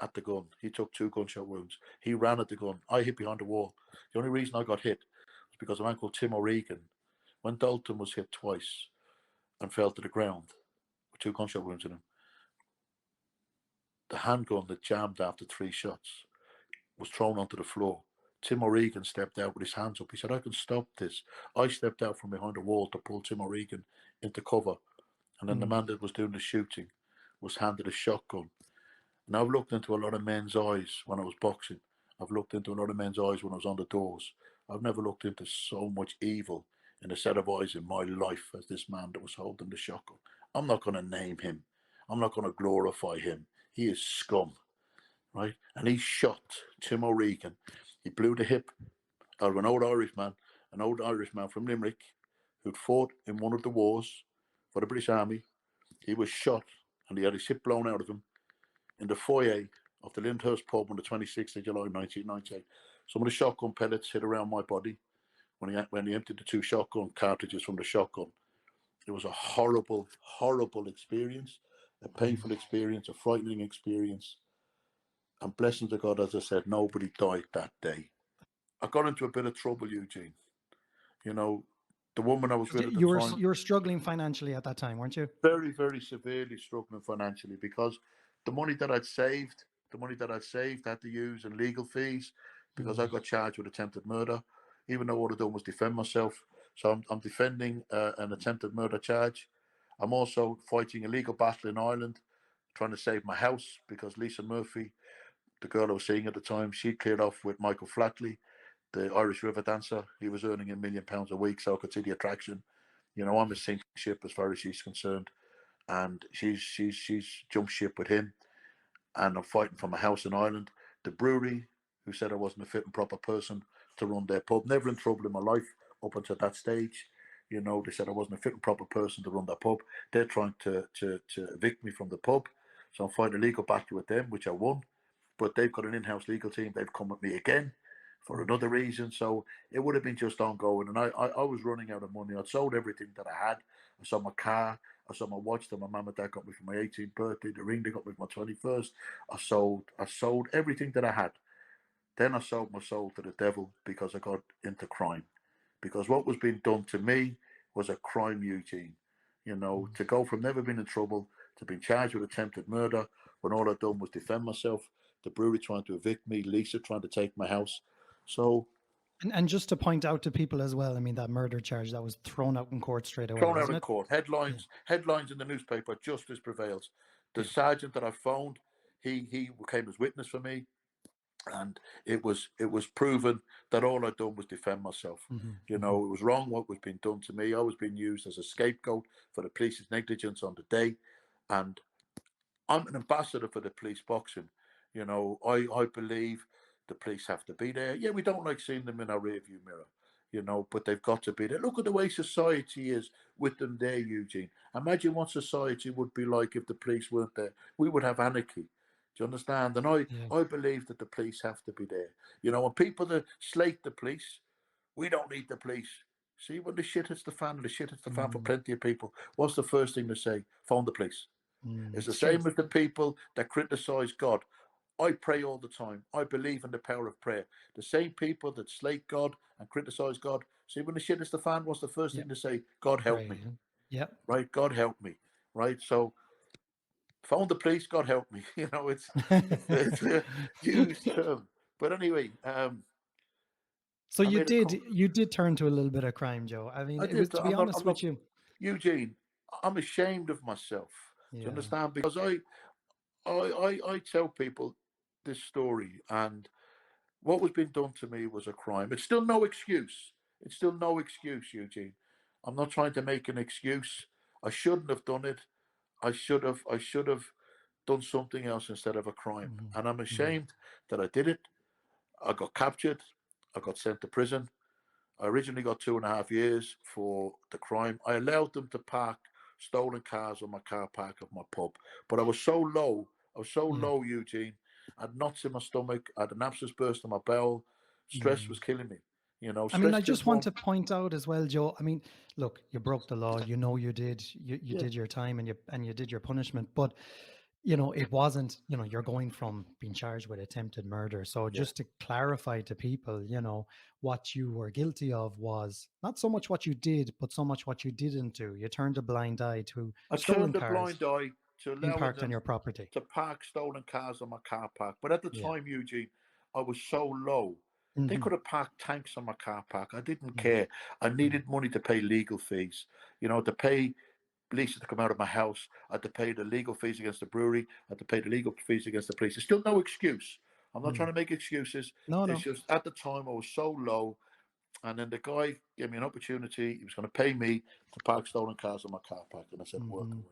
at the gun. He took 2 gunshot wounds. He ran at the gun. I hit behind the wall. The only reason I got hit was because a man called Tim O'Regan, when Dalton was hit twice and fell to the ground with 2 gunshot wounds in him, the handgun that jammed after 3 shots was thrown onto the floor. Tim O'Regan stepped out with his hands up. He said, I can stop this. I stepped out from behind the wall to pull Tim O'Regan into cover. And then the man that was doing the shooting was handed a shotgun. And I've looked into a lot of men's eyes when I was boxing. I've looked into a lot of men's eyes when I was on the doors. I've never looked into so much evil in a set of eyes in my life as this man that was holding the shotgun. I'm not going to name him. I'm not going to glorify him. He is scum, right? And he shot Tim O'Regan. He blew the hip out of an old Irishman from Limerick who'd fought in one of the wars for the British Army. He was shot and he had his hip blown out of him in the foyer of the Lyndhurst pub on the 26th of July 1998. Some of the shotgun pellets hit around my body when he emptied the 2 shotgun cartridges from the shotgun. It was a horrible, horrible experience, a painful experience, a frightening experience. And blessings to God, as I said, nobody died that day. I got into a bit of trouble, Eugene. You know, the woman I was with at the time,
You were struggling financially at that time, weren't you?
very, very severely struggling financially because the money that I'd saved, I had to use in legal fees because I got charged with attempted murder, even though all I done was defend myself. So I'm defending an attempted murder charge. I'm also fighting a legal battle in Ireland, trying to save my house because Lisa Murphy, the girl I was seeing at the time, she cleared off with Michael Flatley, the Irish river dancer. He was earning £1 million a week, so I could see the attraction. You know, I'm a sinking ship as far as she's concerned, and she's jumped ship with him, and I'm fighting for my house in Ireland. The brewery, who said I wasn't a fit and proper person to run their pub, never in trouble in my life up until that stage. You know, they said I wasn't a fit and proper person to run that pub. They're trying to evict me from the pub, so I'm fighting a legal battle with them, which I won. But they've got an in-house legal team. They've come at me again for another reason. So it would have been just ongoing. And I was running out of money. I'd sold everything that I had. I sold my car. I sold my watch that my mum and dad got me for my 18th birthday. The ring they got me for my 21st. I sold everything that I had. Then I sold my soul to the devil because I got into crime. Because what was being done to me was a crime, Eugene. You know, to go from never being in trouble to being charged with attempted murder when all I'd done was defend myself, the brewery trying to evict me, Lisa trying to take my house. So,
And just to point out to people as well, I mean, that murder charge that was thrown out in court straight away,
thrown out
wasn't
in
it?
court. Headlines in the newspaper, justice prevails. The
Yeah.
sergeant that I phoned, he came as witness for me, and it was proven that all I'd done was defend myself. You know, it was wrong what was being done to me. I was being used as a scapegoat for the police's negligence on the day, and I'm an ambassador for the police boxing. You know, I believe the police have to be there. Yeah, we don't like seeing them in our rearview mirror, you know, but they've got to be there. Look at the way society is with them there, Eugene. Imagine what society would be like if the police weren't there. We would have anarchy. Do you understand? And
Yeah.
I believe that the police have to be there. You know, and people that slate the police, we don't need the police. See, when the shit hits the fan, and the shit hits the fan for plenty of people, what's the first thing to say? Phone the police. It's the
It's true.
same as the people that criticize God. I pray all the time. I believe in the power of prayer. The same people that slate God and criticize God. See, when the shit is the fan, what's the first
Yeah.
thing to say? God help
Pray.
me.
Yeah.
Right? God help me. Right? So phone the police, God help me. You know, it's a used term. But anyway,
So
I made a
you did turn to a little bit of crime, Joe. I mean,
I
it was,
did.
to be
I'm
honest
not
with you.
Eugene. I'm ashamed of myself. Do you
Yeah.
understand? Because I tell people this story, and what was being done to me was a crime. It's still no excuse. It's still no excuse, Eugene. I'm not trying to make an excuse. I shouldn't have done it. I should have done something else instead of a crime. And I'm ashamed that I did it. I got captured. I got sent to prison. I originally got 2.5 years for the crime. I allowed them to park stolen cars on my car park of my pub. But I was so low. I was so
Yeah.
low, Eugene. I had knots in my stomach. I had an abscess burst in my bowel. Stress was killing me. You know,
I mean,
stress
I
kills
just want
one.
to point out as well, Joe. I mean, look, you broke the law. You know, you
Yeah,
did your time and you did your punishment. But you know, it wasn't. You know, you're going from being charged with attempted murder. So
yeah.
just to clarify to people, you know, what you were guilty of was not so much what you did, but so much what you didn't do. You turned a blind eye to
I
stolen
turned a
cars
blind eye to
being
allowing
parked on
them
your property.
to park stolen cars on my car park. But at the
Yeah.
time, Eugene, I was so low. They
Hmm.
could have parked tanks on my car park. I didn't
Yeah.
care. I needed money to pay legal fees, you know, to pay Lisa to come out of my house. I had to pay the legal fees against the brewery. I had to pay the legal fees against the police. There's still no excuse. I'm not trying
Mm.
to make excuses.
No,
It's
no.
just at the time I was so low. And then the guy gave me an opportunity. He was going to pay me to park stolen cars on my car park. And I said, work
Hmm.
away.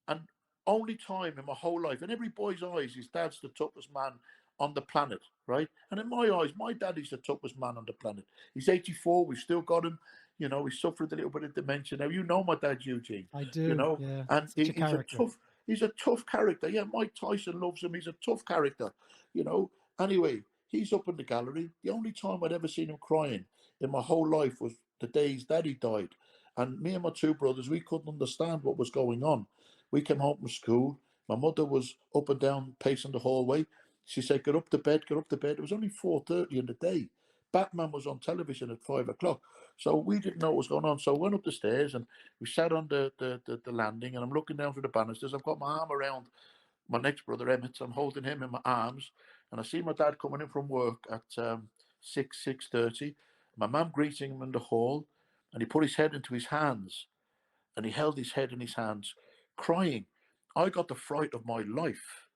And only time in my whole life, in every boy's eyes, his dad's the toughest man on the planet, right? And in my eyes, my daddy's the toughest man on the planet. He's 84. We've still got him. You know, he's suffered a little bit of dementia now. You know my dad, Eugene.
I
You
do.
know,
Yeah.
and
Such a
he's a
character.
tough. He's a tough character. Yeah, Mike Tyson loves him. He's a tough character. You know. Anyway, he's up in the gallery. The only time I'd ever seen him crying in my whole life was the day his daddy died. And me and my two brothers, we couldn't understand what was going on. We came home from school. My mother was up and down pacing the hallway. She said, "Get up to bed, get up to bed." It was only 4:30 in the day. Batman was on television at 5 o'clock. So we didn't know what was going on. So I went up the stairs and we sat on the landing, and I'm looking down through the banisters. I've got my arm around my next brother, Emmett. I'm holding him in my arms, and I see my dad coming in from work at 6:30. My mum greeting him in the hall, and he put his head into his hands, and he held his head in his hands, crying. I got the fright of my life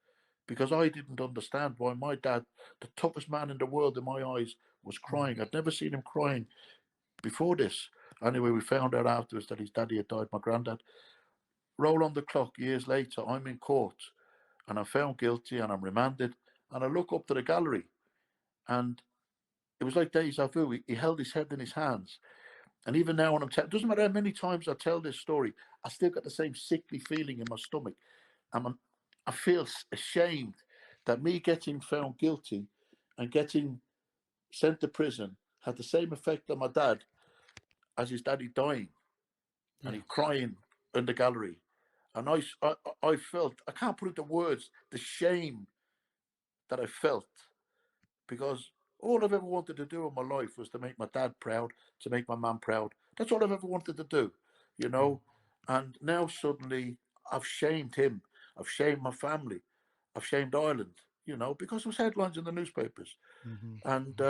because I didn't understand why my dad, the toughest man in the world in my eyes, was crying. I'd never seen him crying before this. Anyway, we found out afterwards that his daddy had died, my granddad. Roll on the clock, years later, I'm in court and I'm found guilty and I'm remanded. And I look up to the gallery, and it was like deja vu. He held his head in his hands. And even now, when it doesn't matter how many times I tell this story, I still get the same sickly feeling in my stomach. I feel ashamed that me getting found guilty and getting sent to prison had the same effect on my dad as his daddy dying, and he crying in the gallery. And I felt, I can't put into words the shame that I felt, because all I've ever wanted to do in my life was to make my dad proud, to make my mum proud. That's all I've ever wanted to do, you know. And now suddenly I've shamed him, I've shamed my family, I've shamed Ireland, you know, because it was headlines in the newspapers. And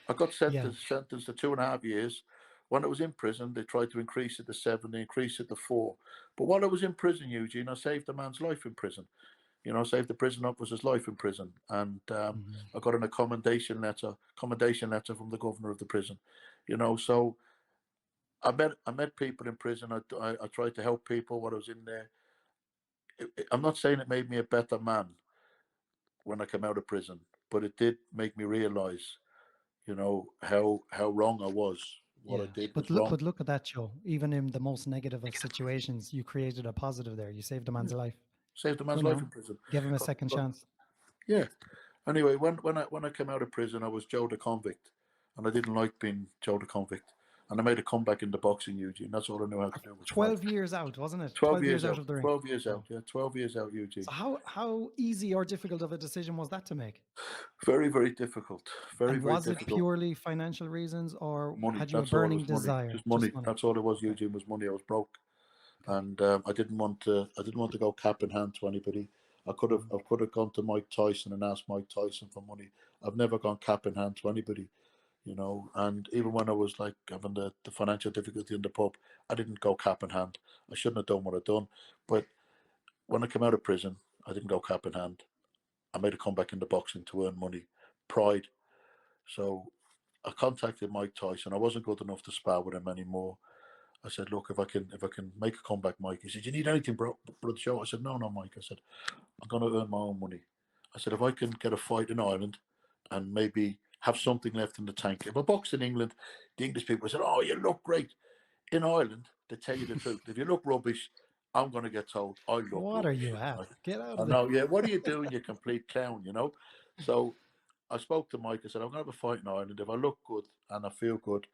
I got sentenced to 2.5 years. When I was in prison, they tried to increase it to 7, they increased it to 4. But while I was in prison, Eugene, I saved a man's life in prison. You know, saved the prison officer's life in prison. And I got an commendation letter from the governor of the prison. You know, so I met people in prison. I tried to help people while I was in there. I'm not saying it made me a better man when I came out of prison, but it did make me realize, you know, how wrong I was. What I did was wrong.
But look at that, Joe. Even in the most negative of situations, you created a positive there. You saved a man's life.
Saved a man's
You
life
know,
in prison.
give him a second chance.
Yeah. Anyway, when I came out of prison, I was Joe the convict, and I didn't like being Joe the convict. And I made a comeback into boxing, Eugene. That's all I knew how to do was
12
fight.
years out, wasn't it?
12
12 years
years
out
out.
of the ring.
12 years out. Yeah, 12 years out, Eugene.
So how easy or difficult of a decision was that to make?
Very, very difficult. Very,
And
very
was it
difficult.
purely financial reasons, or
Money.
had you a
That's all. It
burning
was money.
desire?
Just money.
Just money.
That's all it was,
Okay.
Eugene. Was money. I was broke,
Okay.
and I didn't want to. I didn't want to go cap in hand to anybody. I could have gone to Mike Tyson and asked Mike Tyson for money. I've never gone cap in hand to anybody, you know. And even when I was like having the financial difficulty in the pub, I didn't go cap in hand. I shouldn't have done what I'd done. But when I came out of prison, I didn't go cap in hand. I made a comeback into boxing to earn money, pride. So I contacted Mike Tyson. I wasn't good enough to spar with him anymore. I said, look, if I can make a comeback, Mike. He said, you need anything, bro, brother Joe? I said, no, Mike. I said, I'm going to earn my own money. I said, if I can get a fight in Ireland and maybe have something left in the tank. If I boxed in England, the English people said, oh, you look great. In Ireland, they tell you the truth. If you look rubbish, I'm going to get told I look
What are
rubbish.
you at?
Right?
Get out
I
of there.
know, yeah. What are you doing, you complete clown, you know? So I spoke to Mike. I said, I'm going to have a fight in Ireland. If I look good and I feel good,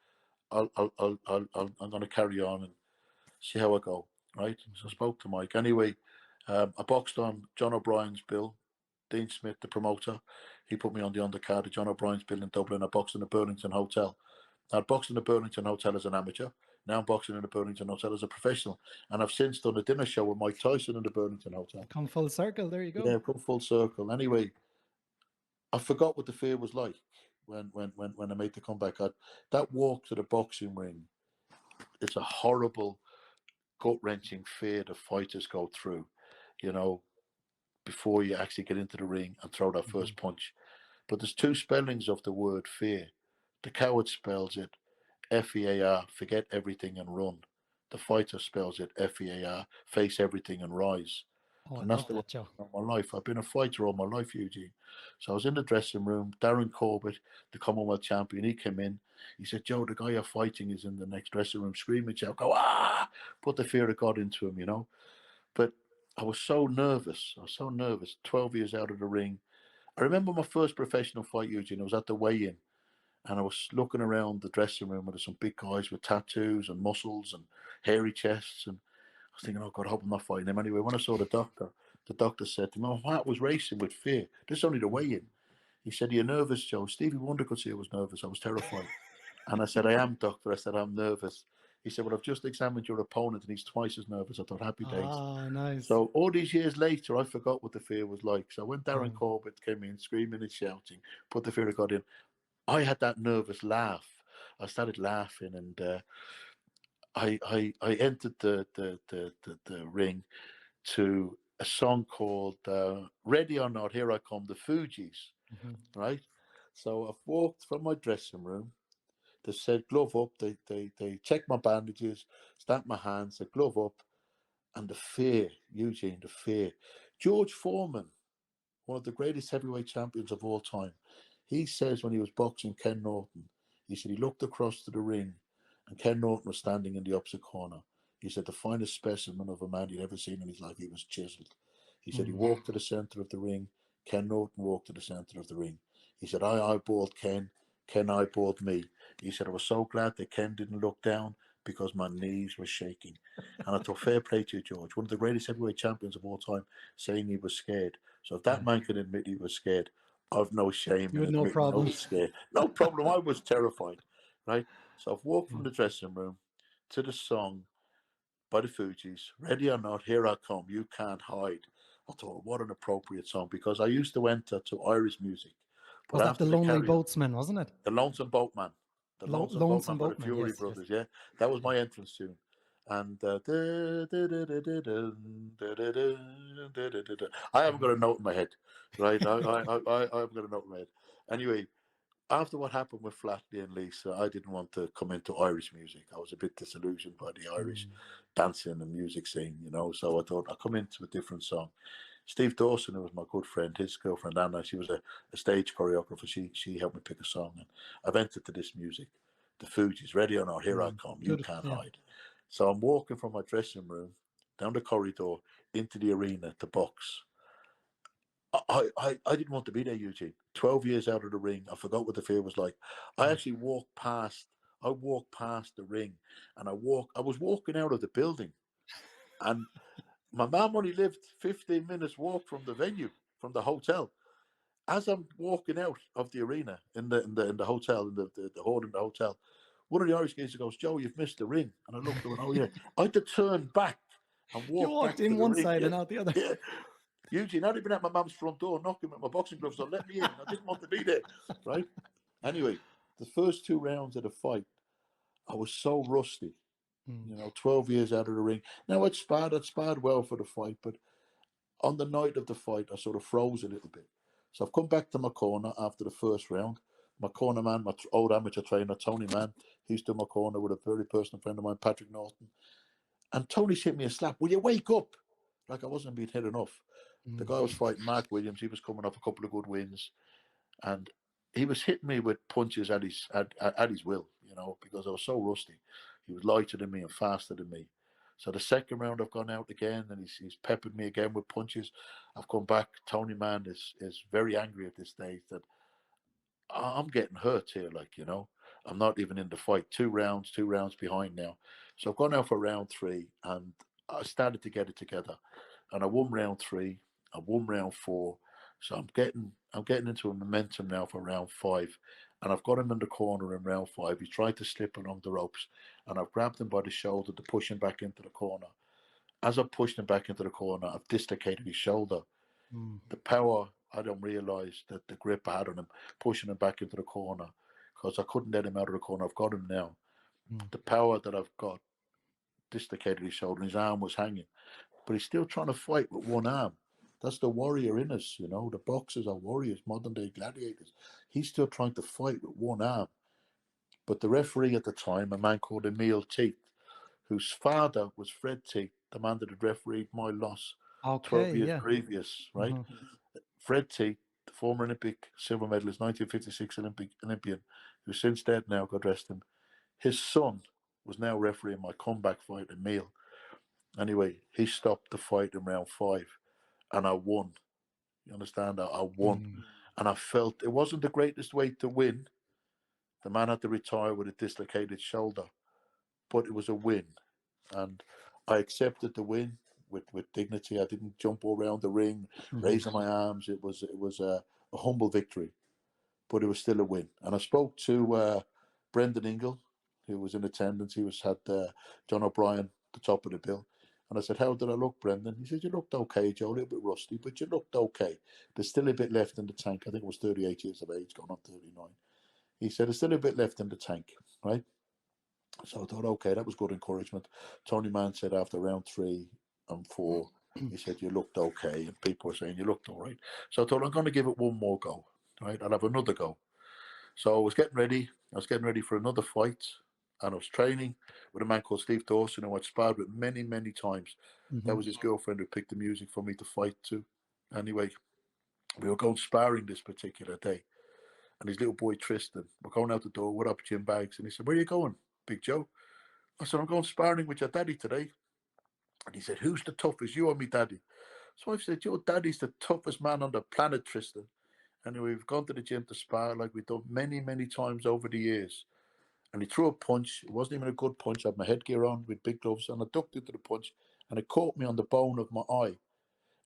I'm going to carry on and see how I go, right? So I spoke to Mike. Anyway, I boxed on John O'Brien's bill. Dean Smith, the promoter, he put me on the undercard of John O'Brien's bill in Dublin. I boxed in the Burlington Hotel. I boxed in the Burlington Hotel as an amateur. Now I'm boxing in the Burlington Hotel as a professional. And I've since done a dinner show with Mike Tyson in the Burlington Hotel.
Come full circle. There you go.
Yeah, come full circle. Anyway, I forgot what the fear was like when I made the comeback. That walk to the boxing ring, it's a horrible, gut-wrenching fear the fighters go through, you know, before you actually get into the ring and throw that first punch. But there's two spellings of the word fear. The coward spells it Fear, forget everything and run. The fighter spells it Fear, face everything and rise.
Oh, I
And that's
love
the way
that, Joe.
all my life. I've been a fighter all my life, Eugene. So I was in the dressing room. Darren Corbett, the Commonwealth champion, he came in. He said, Joe, the guy you're fighting is in the next dressing room screaming, Joe, go, ah! Put the fear of God into him, you know. But I was so nervous. 12 years out of the ring. I remember my first professional fight, Eugene. I was at the weigh-in, and I was looking around the dressing room, and there's some big guys with tattoos and muscles and hairy chests. And I was thinking, oh, God, I hope I'm not fighting him. Anyway, when I saw the doctor said to me, my heart was racing with fear. This is only the weigh-in. He said, "Are you nervous, Joe?" Stevie Wonder could see I was nervous. I was terrified. And I said, "I am, doctor." I said, "I'm nervous." He said, "Well, I've just examined your opponent and he's twice as nervous." I thought, happy days.
Ah, nice.
So all these years later, I forgot what the fear was like. So when Darren
Mm.
Corbett came in screaming and shouting, put the fear of God in, I had that nervous laugh. I started laughing, and I entered the ring to a song called "Ready or Not, Here I Come," the Fugees,
Mhm.
right? So I've walked from my dressing room. They said glove up. They checked my bandages, stamped my hands, said glove up, and the fear, Eugene, the fear. George Foreman, one of the greatest heavyweight champions of all time, he says when he was boxing Ken Norton, he said he looked across to the ring and Ken Norton was standing in the opposite corner. He said the finest specimen of a man he'd ever seen in his life. He was chiseled. He said he
Mm.
walked to the center of the ring. Ken Norton walked to the center of the ring. He said, I eyeballed Ken. Ken eyeballed me. He said, I was so glad that Ken didn't look down because my knees were shaking. And I thought, fair play to you, George. One of the greatest heavyweight champions of all time saying he was scared. So if that
Yeah.
man can admit he was scared, I've no shame
You
in
had no
admitting I
problem.
was scared. No problem. I was terrified, right? So I've walked from
Mm.
the dressing room to the song by the Fugees, "Ready or Not, Here I Come, You Can't Hide." I thought, what an appropriate song, because I used to enter to Irish music, but
Was that the
after the
Lonely
Carrier,
Boatsman, wasn't it?
the Lonesome Boatman, the Lonesome
Lonesome
Boatman by the
Boatman.
Fury
Yes, yes.
Brothers, yeah, that was my entrance tune. And I haven't got a note in my head, right? I haven't got a note in my head. Anyway, after what happened with Flatley and Lisa, I didn't want to come into Irish music. I was a bit disillusioned by the Irish
Mm.
dancing and music scene, So I thought I'd come into a different song. Steve Dawson, who was my good friend, his girlfriend Anna, she was a stage choreographer. She helped me pick a song, and I've entered to this music. The Fugees, "Ready or Not, Here I
Mm.
Come, You
Good.
Can't
Yeah.
Hide." So I'm walking from my dressing room down the corridor into the arena to box. I didn't want to be there, Eugene. 12 years out of the ring, I forgot what the fear was like. I
Mm.
actually I walked past the ring, and I was walking out of the building, and my mum only lived 15 minutes walk from the venue, from the hotel. As I'm walking out of the arena in the hotel, in the hall in the hotel, one of the Irish guys goes, "Joe, you've missed the ring." And I looked and went, "Oh yeah." I had to turn back and
You
walk
walked
back to
in
the
one
ring.
side
Yeah,
and out the other.
yeah. Eugene, I'd been at my mum's front door knocking with my boxing gloves on. Let me in. I didn't want to be there, right? Anyway, the first two rounds of the fight, I was so rusty.
Mm.
12 years out of the ring. Now I'd sparred well for the fight, but on the night of the fight, I sort of froze a little bit. So I've come back to my corner after the first round. My corner man, my old amateur trainer, Tony Mann, he's to my corner with a very personal friend of mine, Patrick Norton. And Tony hit me a slap. Will you wake up? Like I wasn't being hit enough. The
Mm.
guy was fighting Mark Williams. He was coming off a couple of good wins, and he was hitting me with punches at his will, because I was so rusty. He was lighter than me and faster than me. So the second round, I've gone out again, and he's peppered me again with punches. I've come back. Tony Mann is very angry at this stage that I'm getting hurt here. I'm not even in the fight. Two rounds behind now. So I've gone out for round three, and I started to get it together, and I won round three. I won round four. So I'm getting into a momentum now for round five, and I've got him in the corner in round five. He tried to slip along the ropes, and I've grabbed him by the shoulder to push him back into the corner. As I pushed him back into the corner, I've dislocated his shoulder.
Mm.
The power, I don't realise that the grip I had on him, pushing him back into the corner, because I couldn't let him out of the corner. I've got him now.
Mm.
The power that I've got dislocated his shoulder, and his arm was hanging, but he's still trying to fight with one arm. That's the warrior in us, The boxers are warriors, modern day gladiators. He's still trying to fight with one arm. But the referee at the time, a man called Emil Teeth, whose father was Fred Teeth, the man that had refereed my loss 12
Okay.
years
Yeah.
previous, right?
Hmm.
Fred Teeth, the former Olympic silver medalist, 1956 Olympian, who's since dead now, God rest him. His son was now refereeing my comeback fight, Emil. Anyway, he stopped the fight in round five, and I won. You understand? I won.
Mm.
And I felt it wasn't the greatest way to win. The man had to retire with a dislocated shoulder, but it was a win. And I accepted the win with dignity. I didn't jump all around the ring,
Hmm.
raising my arms. It was a humble victory. but it was still a win. And I spoke to Brendan Ingle, who was in attendance. He had John O'Brien at the top of the bill. And I said, how did I look, Brendan? He said, you looked okay, Joe, a little bit rusty, but you looked okay. There's still a bit left in the tank. I think it was 38 years of age, going on 39. He said, there's still a bit left in the tank, right? So I thought, okay, that was good encouragement. Tony Mann said after round 3 and 4, he said, you looked okay. And people were saying, you looked all right. So I thought, I'm going to give it one more go, right? I'll have another go. So I was getting ready. I was getting ready for another fight. And I was training with a man called Steve Dawson, who I'd sparred with many, many times. That was his girlfriend who picked the music for me to fight to. Anyway, we were going sparring this particular day. And his little boy, Tristan, we're going out the door, what up, Jim Bags? And he said, where are you going, Big Joe? I said, I'm going sparring with your daddy today. And he said, who's the toughest, you or me, daddy? So I said, your daddy's the toughest man on the planet, Tristan. Anyway, we've gone to the gym to spar like we've done many, many times over the years. And he threw a punch. It wasn't even a good punch. I had my headgear on with big gloves, and I ducked into the punch, and it caught me on the bone of my eye.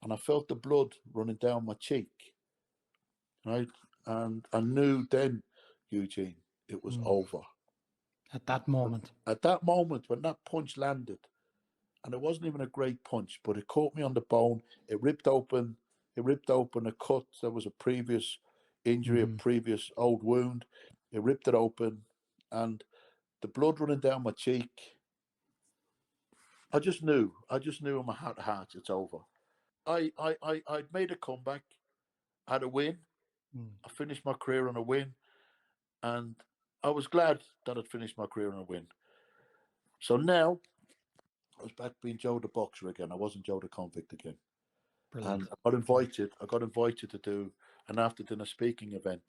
And I felt the blood running down my cheek, right? And I knew then, Eugene, it was over.
At that moment.
At that moment, when that punch landed, and it wasn't even a great punch, but it caught me on the bone. It ripped open a cut. There was a previous injury, a previous old wound. It ripped it open, and the blood running down my cheek. I just knew in my heart it's over. I'd made a comeback, had a win. I finished my career on a win, and I was glad that I'd finished my career on a win. So now I was back being Joe the boxer again. I wasn't Joe the convict again.
Brilliant.
And I got invited to do an after dinner speaking event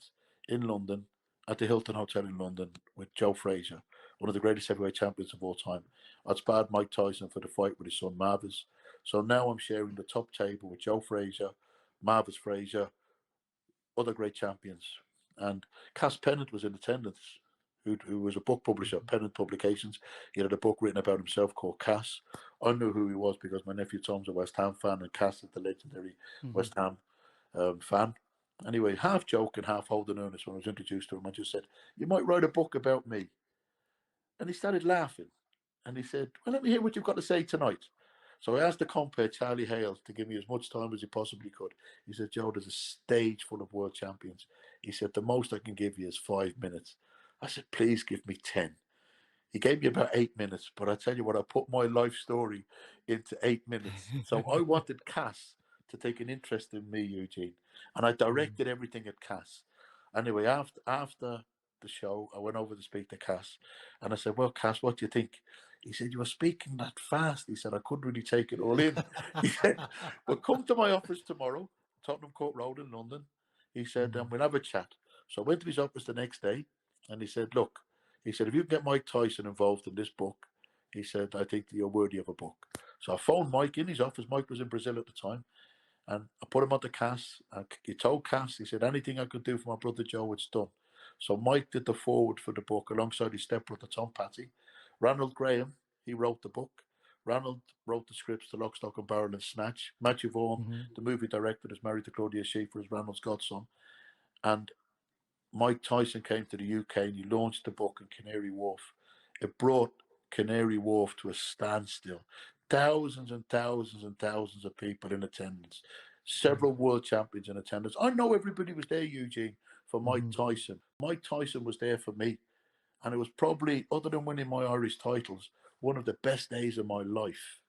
in London at the Hilton Hotel in London with Joe Frazier, one of the greatest heavyweight champions of all time. I'd sparred Mike Tyson for the fight with his son Marvis. So now I'm sharing the top table with Joe Frazier, Marvis Frazier, other great champions. And Cass Pennant was in attendance, who was a book publisher, Pennant Publications. He had a book written about himself called Cass. I knew who he was because my nephew Tom's a West Ham fan, and Cass is the legendary West Ham fan. Anyway, half joking, half holding earnest when I was introduced to him, I just said, you might write a book about me. And he started laughing. And he said, well, let me hear what you've got to say tonight. So I asked the compere, Charlie Hale, to give me as much time as he possibly could. He said, Joe, there's a stage full of world champions. He said, the most I can give you is 5 minutes. I said, please give me 10. He gave me about 8 minutes, but I tell you what, I put my life story into 8 minutes. So I wanted Cass to take an interest in me, Eugene, and I directed everything at Cass. Anyway, after the show, I went over to speak to Cass, and I said, well, Cass, what do you think? He said, you were speaking that fast. He said, I couldn't really take it all in. He said, well, come to my office tomorrow, Tottenham Court Road in London. He said, and we'll have a chat. So I went to his office the next day, and he said, look, he said, if you can get Mike Tyson involved in this book, he said, I think that you're worthy of a book. So I phoned Mike in his office. Mike was in Brazil at the time. And I put him on to Cass. He told Cass, he said, anything I could do for my brother Joe, it's done. So Mike did the forward for the book alongside his stepbrother Tom Patty. Ronald Graham, he wrote the book. Ronald wrote the scripts to Lock, Stock and Barrel and Snatch. Matthew Vaughan, the movie director, is married to Claudia Schiffer as Ronald's godson. And Mike Tyson came to the UK and he launched the book in Canary Wharf. It brought Canary Wharf to a standstill. Thousands and thousands and thousands of people in attendance. Several world champions in attendance. I know everybody was there, Eugene, for Mike Tyson. Mike Tyson was there for me. And it was probably, other than winning my Irish titles, one of the best days of my life.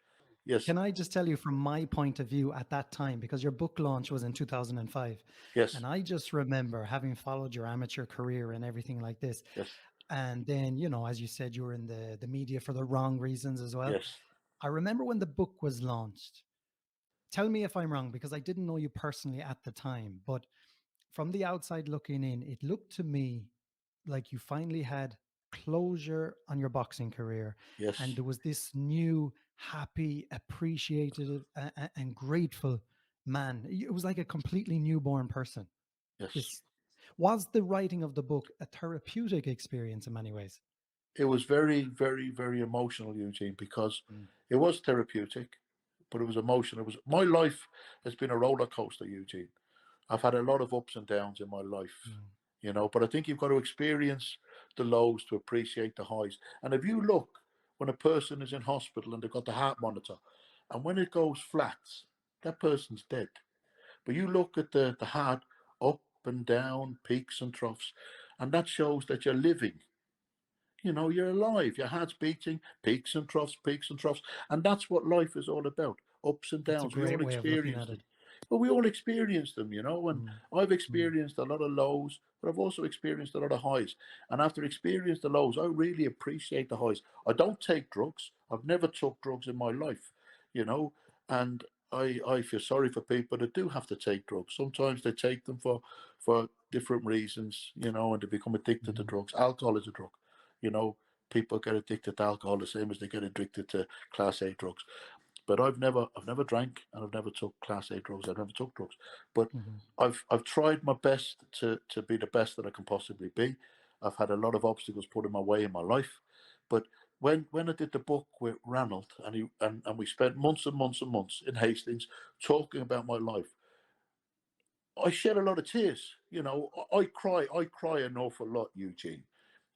Yes.
Can I just tell you from my point of view at that time, because your book launch was in 2005.
Yes.
And I just remember having followed your amateur career and everything like this.
Yes.
And then, you know, as you said, you were in the media for the wrong reasons as well.
Yes.
I remember when the book was launched. Tell me if I'm wrong, because I didn't know you personally at the time. But from the outside looking in, it looked to me like you finally had closure on your boxing career.
Yes.
And there was this new, happy, appreciative, and grateful man. It was like a completely newborn person.
Yes.
This was the writing of the book a therapeutic experience in many ways.
It was very, very, very emotional, Eugene, because it was therapeutic, but it was emotional. It was, my life has been a roller coaster, Eugene. I've had a lot of ups and downs in my life. you know. But I think you've got to experience the lows to appreciate the highs. And if you look when a person is in hospital and they've got the heart monitor, and when it goes flat, that person's dead. But you look at the heart up and down, peaks and troughs, and that shows that you're living. You know, you're alive. Your heart's beating, peaks and troughs. And that's what life is all about. Ups and
That's a
downs. We
great
all
way of looking
experience
at it.
them. But we all experience them, you know. And
Mm,
I've
mm,
experienced a lot of lows, but I've also experienced a lot of highs. And after experiencing the lows, I really appreciate the highs. I don't take drugs. I've never took drugs in my life, you know. And I feel sorry for people that do have to take drugs. Sometimes they take them for different reasons, you know, and they become addicted to
mhm,
drugs. Alcohol is a drug, you know. People get addicted to alcohol the same as they get addicted to class A drugs. But I've never drank and I've never took class A drugs. I've never took drugs. But
mhm,
I've tried my best to be the best that I can possibly be. I've had a lot of obstacles put in my way in my life. But when I did the book with Ranald and we spent months and months and months in Hastings talking about my life, I shed a lot of tears. You know, I cry an awful lot, Eugene.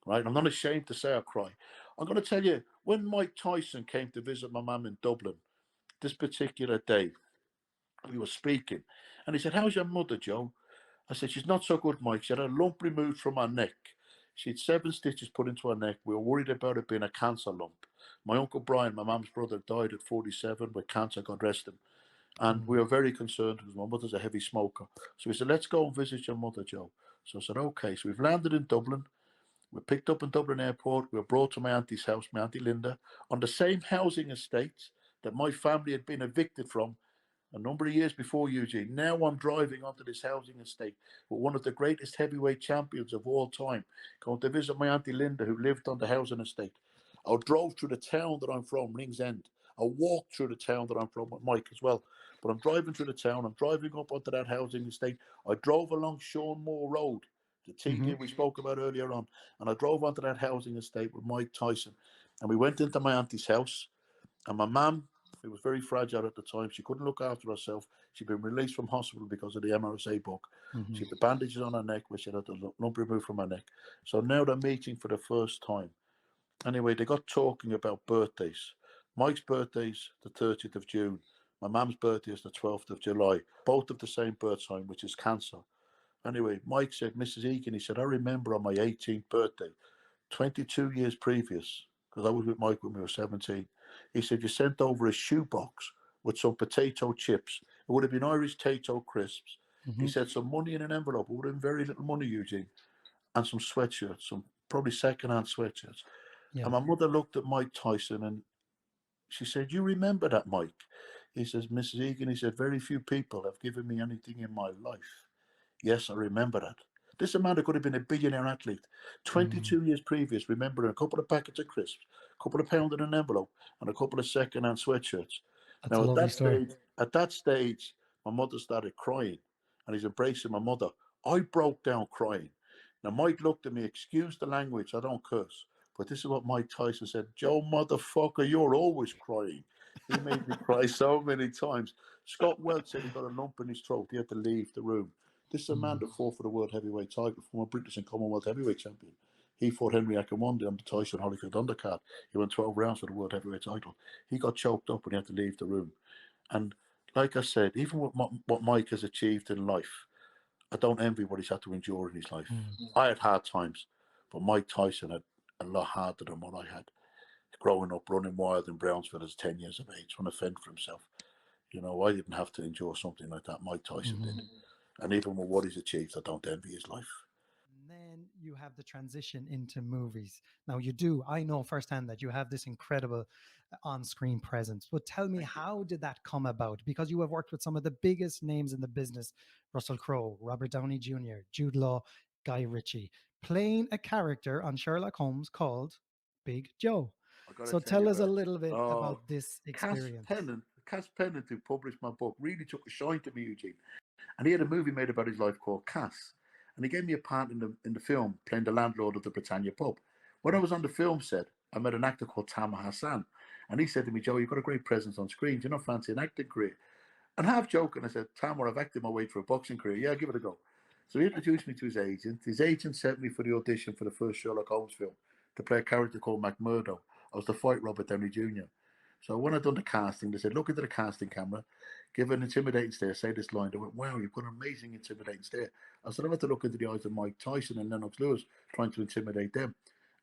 Right? I'm not ashamed to say I cry. I'm going to tell you, when Mike Tyson came to visit my mum in Dublin this particular day, we were speaking, and he said, "How's your mother, Joe?" I said, "She's not so good, Mike. She had a lump removed from her neck. She had 7 stitches put into her neck. We were worried about it being a cancer lump. My uncle Brian, my mum's brother, died at 47 with cancer, God rest him. And we
mm,
were very concerned because my mother's a heavy smoker. So we said, let's go and visit your mother, Joe." So I said, okay. So we've landed in Dublin. We're picked up in Dublin Airport. We were brought to my auntie's house, my auntie Linda, on the same housing estate that my family had been evicted from a number of years before, Eugene. Now I'm driving onto this housing estate with one of the greatest heavyweight champions of all time, going to visit my auntie Linda, who lived on the housing estate. I drove through the town that I'm from, Rings End. I walked through the town that I'm from with Mike as well. But I'm driving through the town. I'm driving up onto that housing estate. I drove along Sean Moore Road, the
mhm,
TD we spoke about earlier on. And I drove onto that housing estate with Mike Tyson. And we went into my auntie's house. And my mum, who was very fragile at the time, she couldn't look after herself. She'd been released from hospital because of the MRSA book. She
mhm,
had the bandages on her neck, which she had the lump removed from her neck. So now they're meeting for the first time. Anyway, they got talking about birthdays. Mike's birthday's the 30th of June. My mum's birthday is the 12th of July. Both of the same birth sign, which is Cancer. Anyway, Mike said, Mrs. Egan, he said, I remember on my 18th birthday, 22 years previous, because I was with Mike when we were 17, he said, you sent over a shoebox with some potato chips. It would have been Irish potato crisps. He
mhm.
said, some money in an envelope. It would have been very little money, Eugene, and some sweatshirts, some probably second-hand sweatshirts.
Yeah.
And my mother looked at Mike Tyson and she said, you remember that, Mike? He says, Mrs. Egan, he said, very few people have given me anything in my life. Yes, I remember that. This man could have been a billionaire athlete.
Mm.
22 years previous, remembering a couple of packets of crisps, a couple of pounds in an envelope, and a couple of second-hand sweatshirts.
That's a
Now,
lovely story.
at that stage, my mother started crying, and he's embracing my mother. I broke down crying. Now, Mike looked at me, excuse the language, I don't curse, but this is what Mike Tyson said, Joe, motherfucker, you're always crying. He made me cry so many times. Scott Welch said he got a lump in his throat. He had to leave the room. This is a man
Mm,
that fought for the world heavyweight title, former British and Commonwealth heavyweight champion. He fought Henry Akinwande on the Tyson Holyfield undercard. He won 12 rounds for the world heavyweight title. He got choked up and he had to leave the room. And like I said, even with what Mike has achieved in life, I don't envy what he's had to endure in his life.
mm,
I had hard times, but Mike Tyson had a lot harder than what I had. Growing up, running wild in Brownsville as 10 years of age, trying to fend for himself. You know, I didn't have to endure something like that. Mike Tyson
mhm.
did. And even with what he's achieved, I don't envy his life.
And then you have the transition into movies. Now, you do, I know firsthand that you have this incredible on screen presence. But tell me,
Thank you.
how did that come about? Because you have worked with some of the biggest names in the business: Russell Crowe, Robert Downey Jr., Jude Law, Guy Ritchie, playing a character on Sherlock Holmes called Big Joe.
I got to
So
tell
tell
you
us a
about.
little bit
Uh,
about this
Cass
experience.
Pennant, Cass Pennant, who published my book, really took a shine to me, Eugene. And he had a movie made about his life called Cass. And he gave me a part in the film playing the landlord of the Britannia pub. When I was on the film set, I met an actor called Tamer Hassan. And he said to me, Joe, you've got a great presence on screen. Do you not fancy an acting career? And half joking, I said, Tamer, I've acted my way through a boxing career. Yeah, give it a go. So he introduced me to his agent. His agent sent me for the audition for the first Sherlock Holmes film to play a character called McMurdo. I was to fight Robert Downey Jr. So when I done the casting, they said, look into the casting camera, give an intimidating stare, say this line. They went, wow, you've got an amazing intimidating stare. I said, I've had to look into the eyes of Mike Tyson and Lennox Lewis, trying to intimidate them.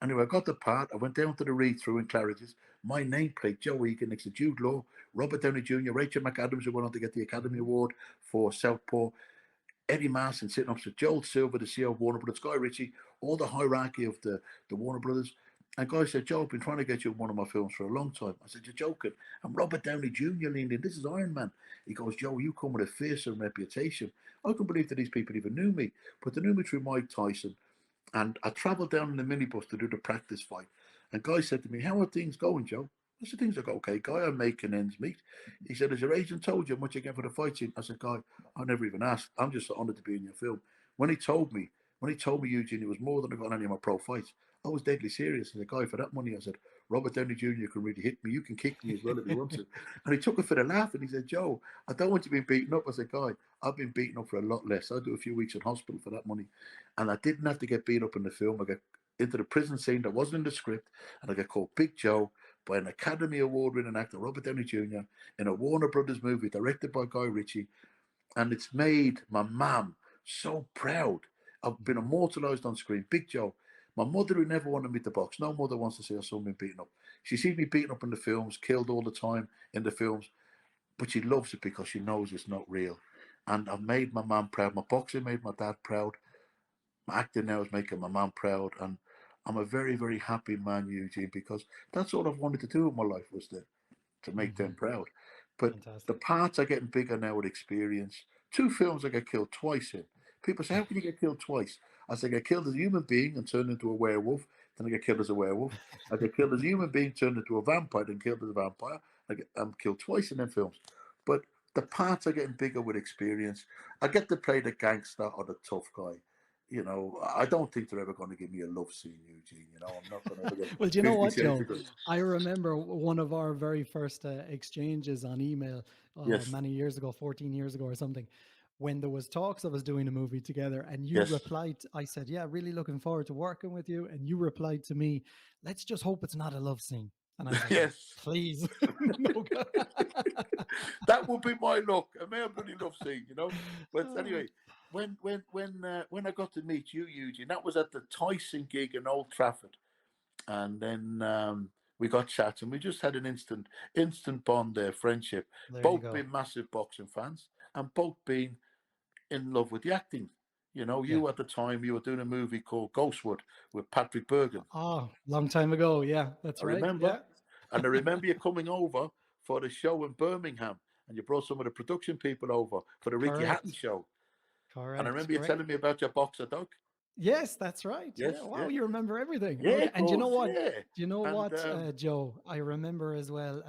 Anyway, I got the part. I went down to the read-through in Claridge's. My nameplate, Joe Egan, next to Jude Law, Robert Downey Jr., Rachel McAdams, who went on to get the Academy Award for Southpaw, Eddie Marson sitting opposite Joel Silver, the CEO of Warner Brothers, Guy Ritchie, all the hierarchy of the Warner Brothers. And Guy said, Joe, I've been trying to get you in one of my films for a long time. I said, you're joking. And Robert Downey Jr. leaned in. This is Iron Man. He goes, Joe, you come with a fearsome reputation. I couldn't believe that these people even knew me. But they knew me through Mike Tyson. And I travelled down in the minibus to do the practice fight. And Guy said to me, how are things going, Joe? I said, things are okay, Guy. I'm making ends meet. He said, has your agent told you how much you get for the fight scene? I said, Guy, I never even asked. I'm just honoured to be in your film. When he told me, Eugene, it was more than I got on any of my pro fights. I was deadly serious. I said, Guy, for that money, I said, Robert Downey Jr. can really hit me. You can kick me as well if you want to. And he took it for the laugh and he said, Joe, I don't want you to be beaten up. I said, Guy, I've been beaten up for a lot less. I do a few weeks in hospital for that money. And I didn't have to get beat up in the film. I got into the prison scene that wasn't in the script, and I got called Big Joe by an Academy Award winning actor, Robert Downey Jr., in a Warner Brothers movie directed by Guy Ritchie. And it's made my mum so proud. I've been immortalised on screen. Big Joe. My mother, who never wanted me to box, no mother wants to see her son being beaten up. She sees me beaten up in the films, killed all the time in the films, but she loves it because she knows it's not real. And I've made my mum proud. My boxing made my dad proud. My acting now is making my mum proud. And I'm a very, very happy man, Eugene, because that's all I've wanted to do in my life was to make them proud. But the
Fantastic.
parts are getting bigger now with experience. 2 films I get killed twice in. People say, how can you get killed twice? I say, I get killed as a human being and turned into a werewolf. Then I get killed as a werewolf. I get killed as a human being, turned into a vampire, then killed as a vampire. I'm killed twice in them films. But the parts are getting bigger with experience. I get to play the gangster or the tough guy. I don't think they're ever going to give me a love scene, Eugene. I'm not going to ever get
Well, do you know
50
what,
Shades
Joe?
of Grey.
I remember one of our very first exchanges on email
Yes,
many years ago, 14 years ago or something, when there was talks of us doing a movie together, and you
yes,
replied, I said, yeah, really looking forward to working with you. And you replied to me, let's just hope it's not a love scene. And I was like,
yes.
please. No.
That would be my luck. A male bloody love scene. But anyway, when I got to meet you, Eugene, that was at the Tyson gig in Old Trafford, and then we got chatting. We just had an instant bond there, friendship.
There you
Both
go.
being massive boxing fans, and both being in love with the acting.
Yeah.
You at the time you were doing a movie called Ghostwood with Patrick Bergen.
Oh, long time ago. Yeah, that's
I
right.
remember.
Yeah.
And I remember you coming over for the show in Birmingham, and you brought some of the production people over for the Ricky Hatton
Correct.
show. And I
Correct.
remember you
Correct.
telling me about your boxer dog.
Yes, that's right. Yeah.
Yes,
Wow,
yeah.
you remember everything.
Yeah,
Okay.
of
And you know
course,
what?
yeah.
Do you know
And
what, Joe? I remember as well,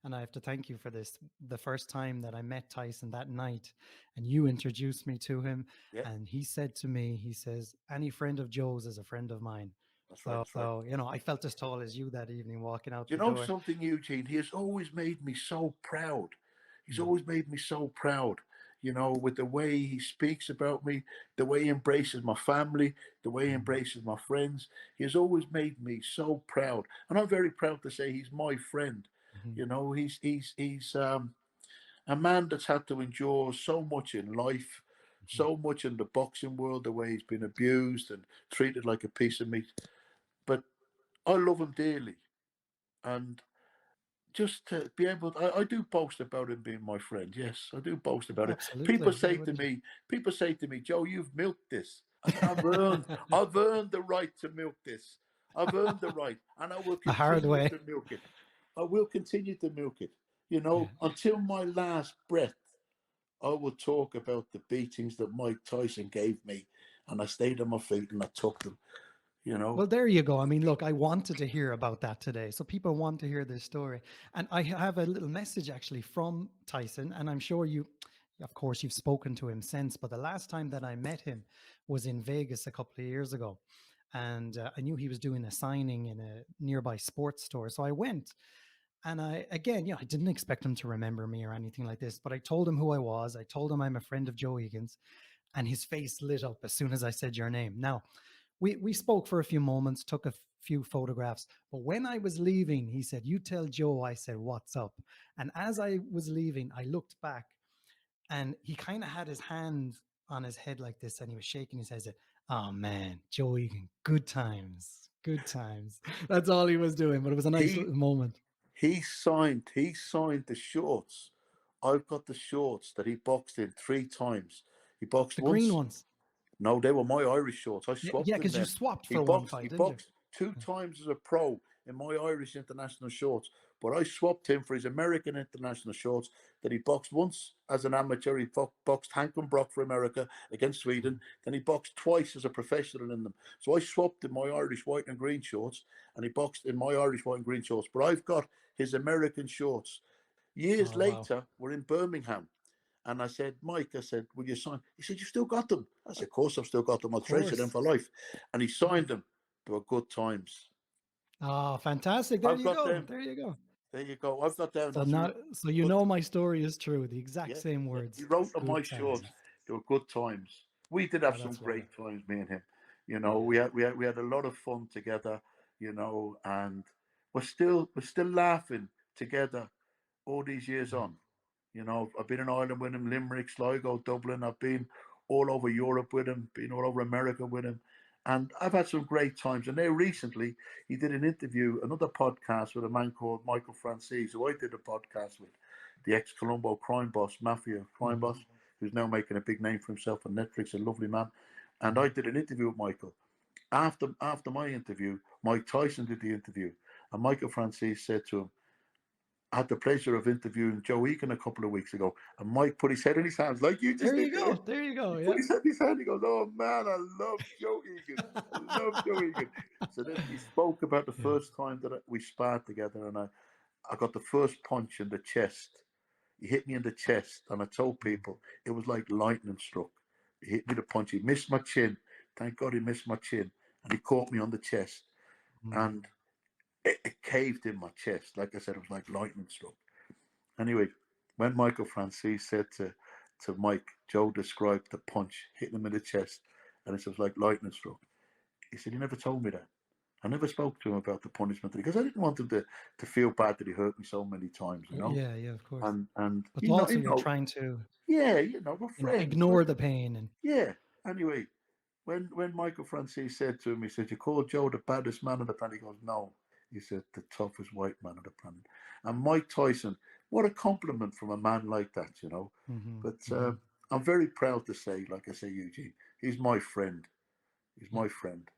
and I have to thank you for this. The first time that I met Tyson that night, and you introduced me to him,
yeah,
and he said to me, he says, any friend of Joe's is a friend of mine.
that's right, that's right.
So, I felt as tall as you that evening walking out
Do you
the
know
door.
something, Eugene? He has always made me so proud. He's
Mm,
always made me so proud, with the way he speaks about me, the way he embraces my family, the way he
mm,
embraces my friends. He has always made me so proud. And I'm very proud to say he's my friend.
mhm,
He's a man that's had to endure so much in life,
mhm.
so much in the boxing world, the way he's been abused and treated like a piece of meat. But I love him dearly. And just to be able I do boast about him being my friend. Yes, I do boast about it.
Absolutely. Why wouldn't you?
People say to me, Joe, you've milked this. I said, I've earned the right to milk this. I've earned the right, and I will
The hard
continue
way.
to milk it. I will continue to milk it,
Yeah.
until my last breath. I will talk about the beatings that Mike Tyson gave me, and I stayed on my feet and I took them, you know.
Well, there you go. I mean, look, I wanted to hear about that today. So people want to hear this story. And I have a little message actually from Tyson. And I'm sure of course, you've spoken to him since. But the last time that I met him was in Vegas a couple of years ago. And I knew he was doing a signing in a nearby sports store. So I went. And again, I didn't expect him to remember me or anything like this. But I told him who I was. I told him I'm a friend of Joe Egan's. And his face lit up as soon as I said your name. Now, we spoke for a few moments, took a few photographs, but when I was leaving, he said, "You tell Joe," I said, "What's up?" And as I was leaving, I looked back and he kind of had his hand on his head like this and he was shaking his head. Said, "Oh man, Joe Egan, good times, good times." That's all he was doing, but it was a nice
He
little moment.
he signed the shorts. I've got the shorts that he boxed in 3 times. He boxed
The green
once.
ones.
No, they were my Irish shorts. I
Yeah,
swapped
yeah,
them
because you
then.
swapped
He
for one
boxed. He
fight, didn't you?
boxed 2 times as a pro in my Irish international shorts, but I swapped him for his American international shorts that he boxed once as an amateur. He boxed Hank and Brock for America against Sweden. Then he boxed twice as a professional in them. So I swapped in my Irish white and green shorts, and he boxed in my Irish white and green shorts. But I've got his American shorts. Years
Oh, wow.
later, we're in Birmingham. And I said, Mike, I said, will you sign? He said, you still got them? I said, of course I've still got them. I'll
Of
treasure them
course.
for life. And he signed them. They were good times.
Oh, fantastic. There
I've
you
got
go.
them.
There you go.
There you go. I've got them.
So
That's
now, so you
good.
know my story is true. The exact
Yeah,
same
yeah. He
words.
wrote on my
Good times.
shorts. They were good times. We did
Oh,
have some
that's lovely.
great times, me and him. We
Yeah.
had a lot of fun together. And we're still laughing together all these years
Yeah.
on. I've been in Ireland with him, Limerick, Sligo, Dublin. I've been all over Europe with him, been all over America with him. And I've had some great times. And there recently, he did an interview, another podcast with a man called Michael Francis, who I did a podcast with, the ex-Colombo crime boss, mafia crime
Hmm.
boss, who's now making a big name for himself on Netflix, a lovely man. And
Hmm.
I did an interview with Michael. After my interview, Mike Tyson did the interview. And Michael Francis said to him, I had the pleasure of interviewing Joe Egan a couple of weeks ago, and Mike put his head in his hands like you
There
just
you
did
go.
there.
There you
He
go.
put
Yeah.
his head in his hand. He goes, "Oh man, I love Joe Egan. I love Joe Egan." So then he spoke about the
Yeah.
first time that we sparred together, and I got the first punch in the chest. He hit me in the chest, and I told
Mm.
people it was like lightning struck. He hit me the punch. He missed my chin. Thank God he missed my chin, and he caught me on the chest,
Mm.
and it caved in my chest. Like I said, it was like lightning struck. Anyway, when Michael Francis said to Mike, Joe described the punch hitting him in the chest, and it was like lightning struck. He said, "You never told me that." I never spoke to him about the punishment because I didn't want him to feel bad that he hurt me so many times.
Yeah. Yeah. Of course.
And
But also, you're trying to,
yeah, we're friends.
ignore the pain and.
Yeah. Anyway, when Michael Francis said to him, he said, "You call Joe the baddest man on the planet?" He goes, "No." He said, "The toughest white man on the planet." And Mike Tyson, what a compliment from a man like that.
Hmm.
But
Hmm.
I'm very proud to say, like I say, Eugene, he's my friend. He's
Yeah.
my friend.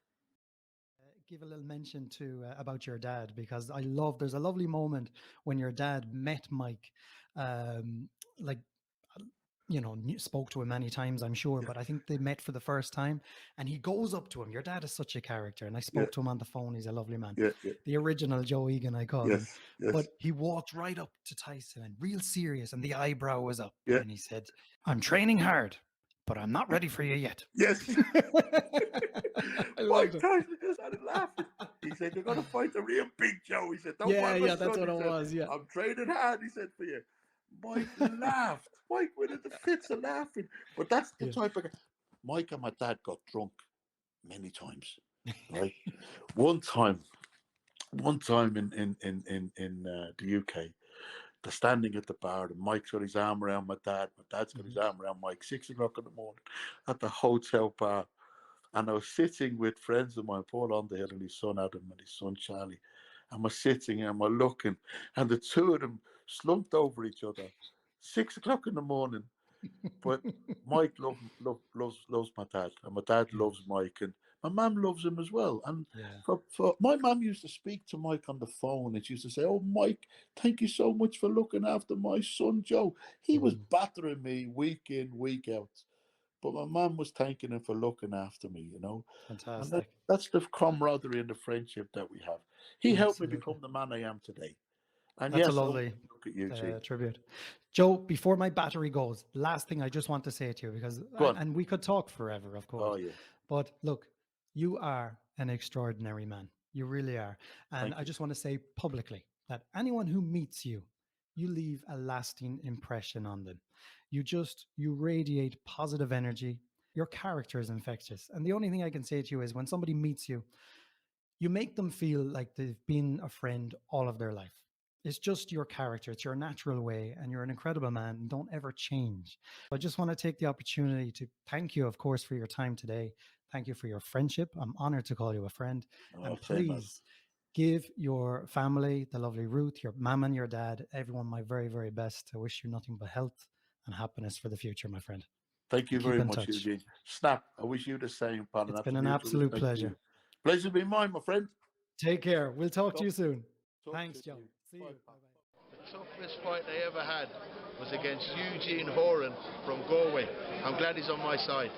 Give a little mention to about your dad because there's a lovely moment when your dad met Mike, like spoke to him many times, I'm sure,
Yeah,
but I think they met for the first time and he goes up to him. Your dad is such a character, and I
yeah,
spoke to him on the phone. He's a lovely man,
yeah, yeah.
the original Joe Egan, I call him.
Yes, yes,
But he walked right up to Tyson and real serious, and the eyebrow was up,
yeah,
and he said, "I'm training hard, but I'm not ready for you yet."
yes.
I loved
Mike
it.
Tyson just started laughing. He said, "You're going to fight the real Big Joe." He said, "Don't
Yeah,
worry, my
yeah, that's
son."
what
He
it
said,
was. Yeah.
"I'm training hard." He said, "For you." Mike laughed. Mike went into fits of laughing. But that's the
Yeah.
type of guy. Mike and my dad got drunk many times, right? One time, one time in the UK, they're standing at the bar, and Mike's got his arm around my dad. My dad's got his
Mhm.
arm around Mike. 6 o'clock in the morning at the hotel bar. And I was sitting with friends of mine, Paul Underhill and his son Adam and his son Charlie. And we're sitting and we're looking, and the two of them slumped over each other. 6 o'clock in the morning. But Mike loves my dad, and my dad
Yeah.
loves Mike, and my mum loves him as well. And
Yeah.
for my mum used to speak to Mike on the phone, and she used to say, "Oh, Mike, thank you so much for looking after my son Joe. He was
Mhm.
battering me week in, week out." But my mum was thanking him for looking after me. And
Fantastic.
that's the camaraderie and the friendship that we have. He helped me
Absolutely.
become the man I am today. And
That's a
yes, I want
lovely
to look at you, G.
tribute. Joe, before my battery goes, last thing I just want to say to you, because,
Go on.
and we could talk forever, of
Oh,
course,
yeah.
but look, you are an extraordinary man. You really are. And
Thank
I
you.
just want to say publicly that anyone who meets you, you leave a lasting impression on them. You radiate positive energy. Your character is infectious. And the only thing I can say to you is when somebody meets you, you make them feel like they've been a friend all of their life. It's just your character. It's your natural way. And you're an incredible man. Don't ever change. I just want to take the opportunity to thank you, of course, for your time today. Thank you for your friendship. I'm honored to call you a friend. And please give your family, the lovely Ruth, your mum and your dad, everyone my very, very best. I wish you nothing but health and happiness for the future, my friend.
Thank you very much, Eugene. Snap, I wish you the same, pal.
It's been an absolute pleasure.
Pleasure be mine, my friend.
Take care. We'll talk to you soon. Thanks, Joe. See you. Bye-bye.
The toughest fight I ever had was against Eugene Horan from Galway. I'm glad he's on my side.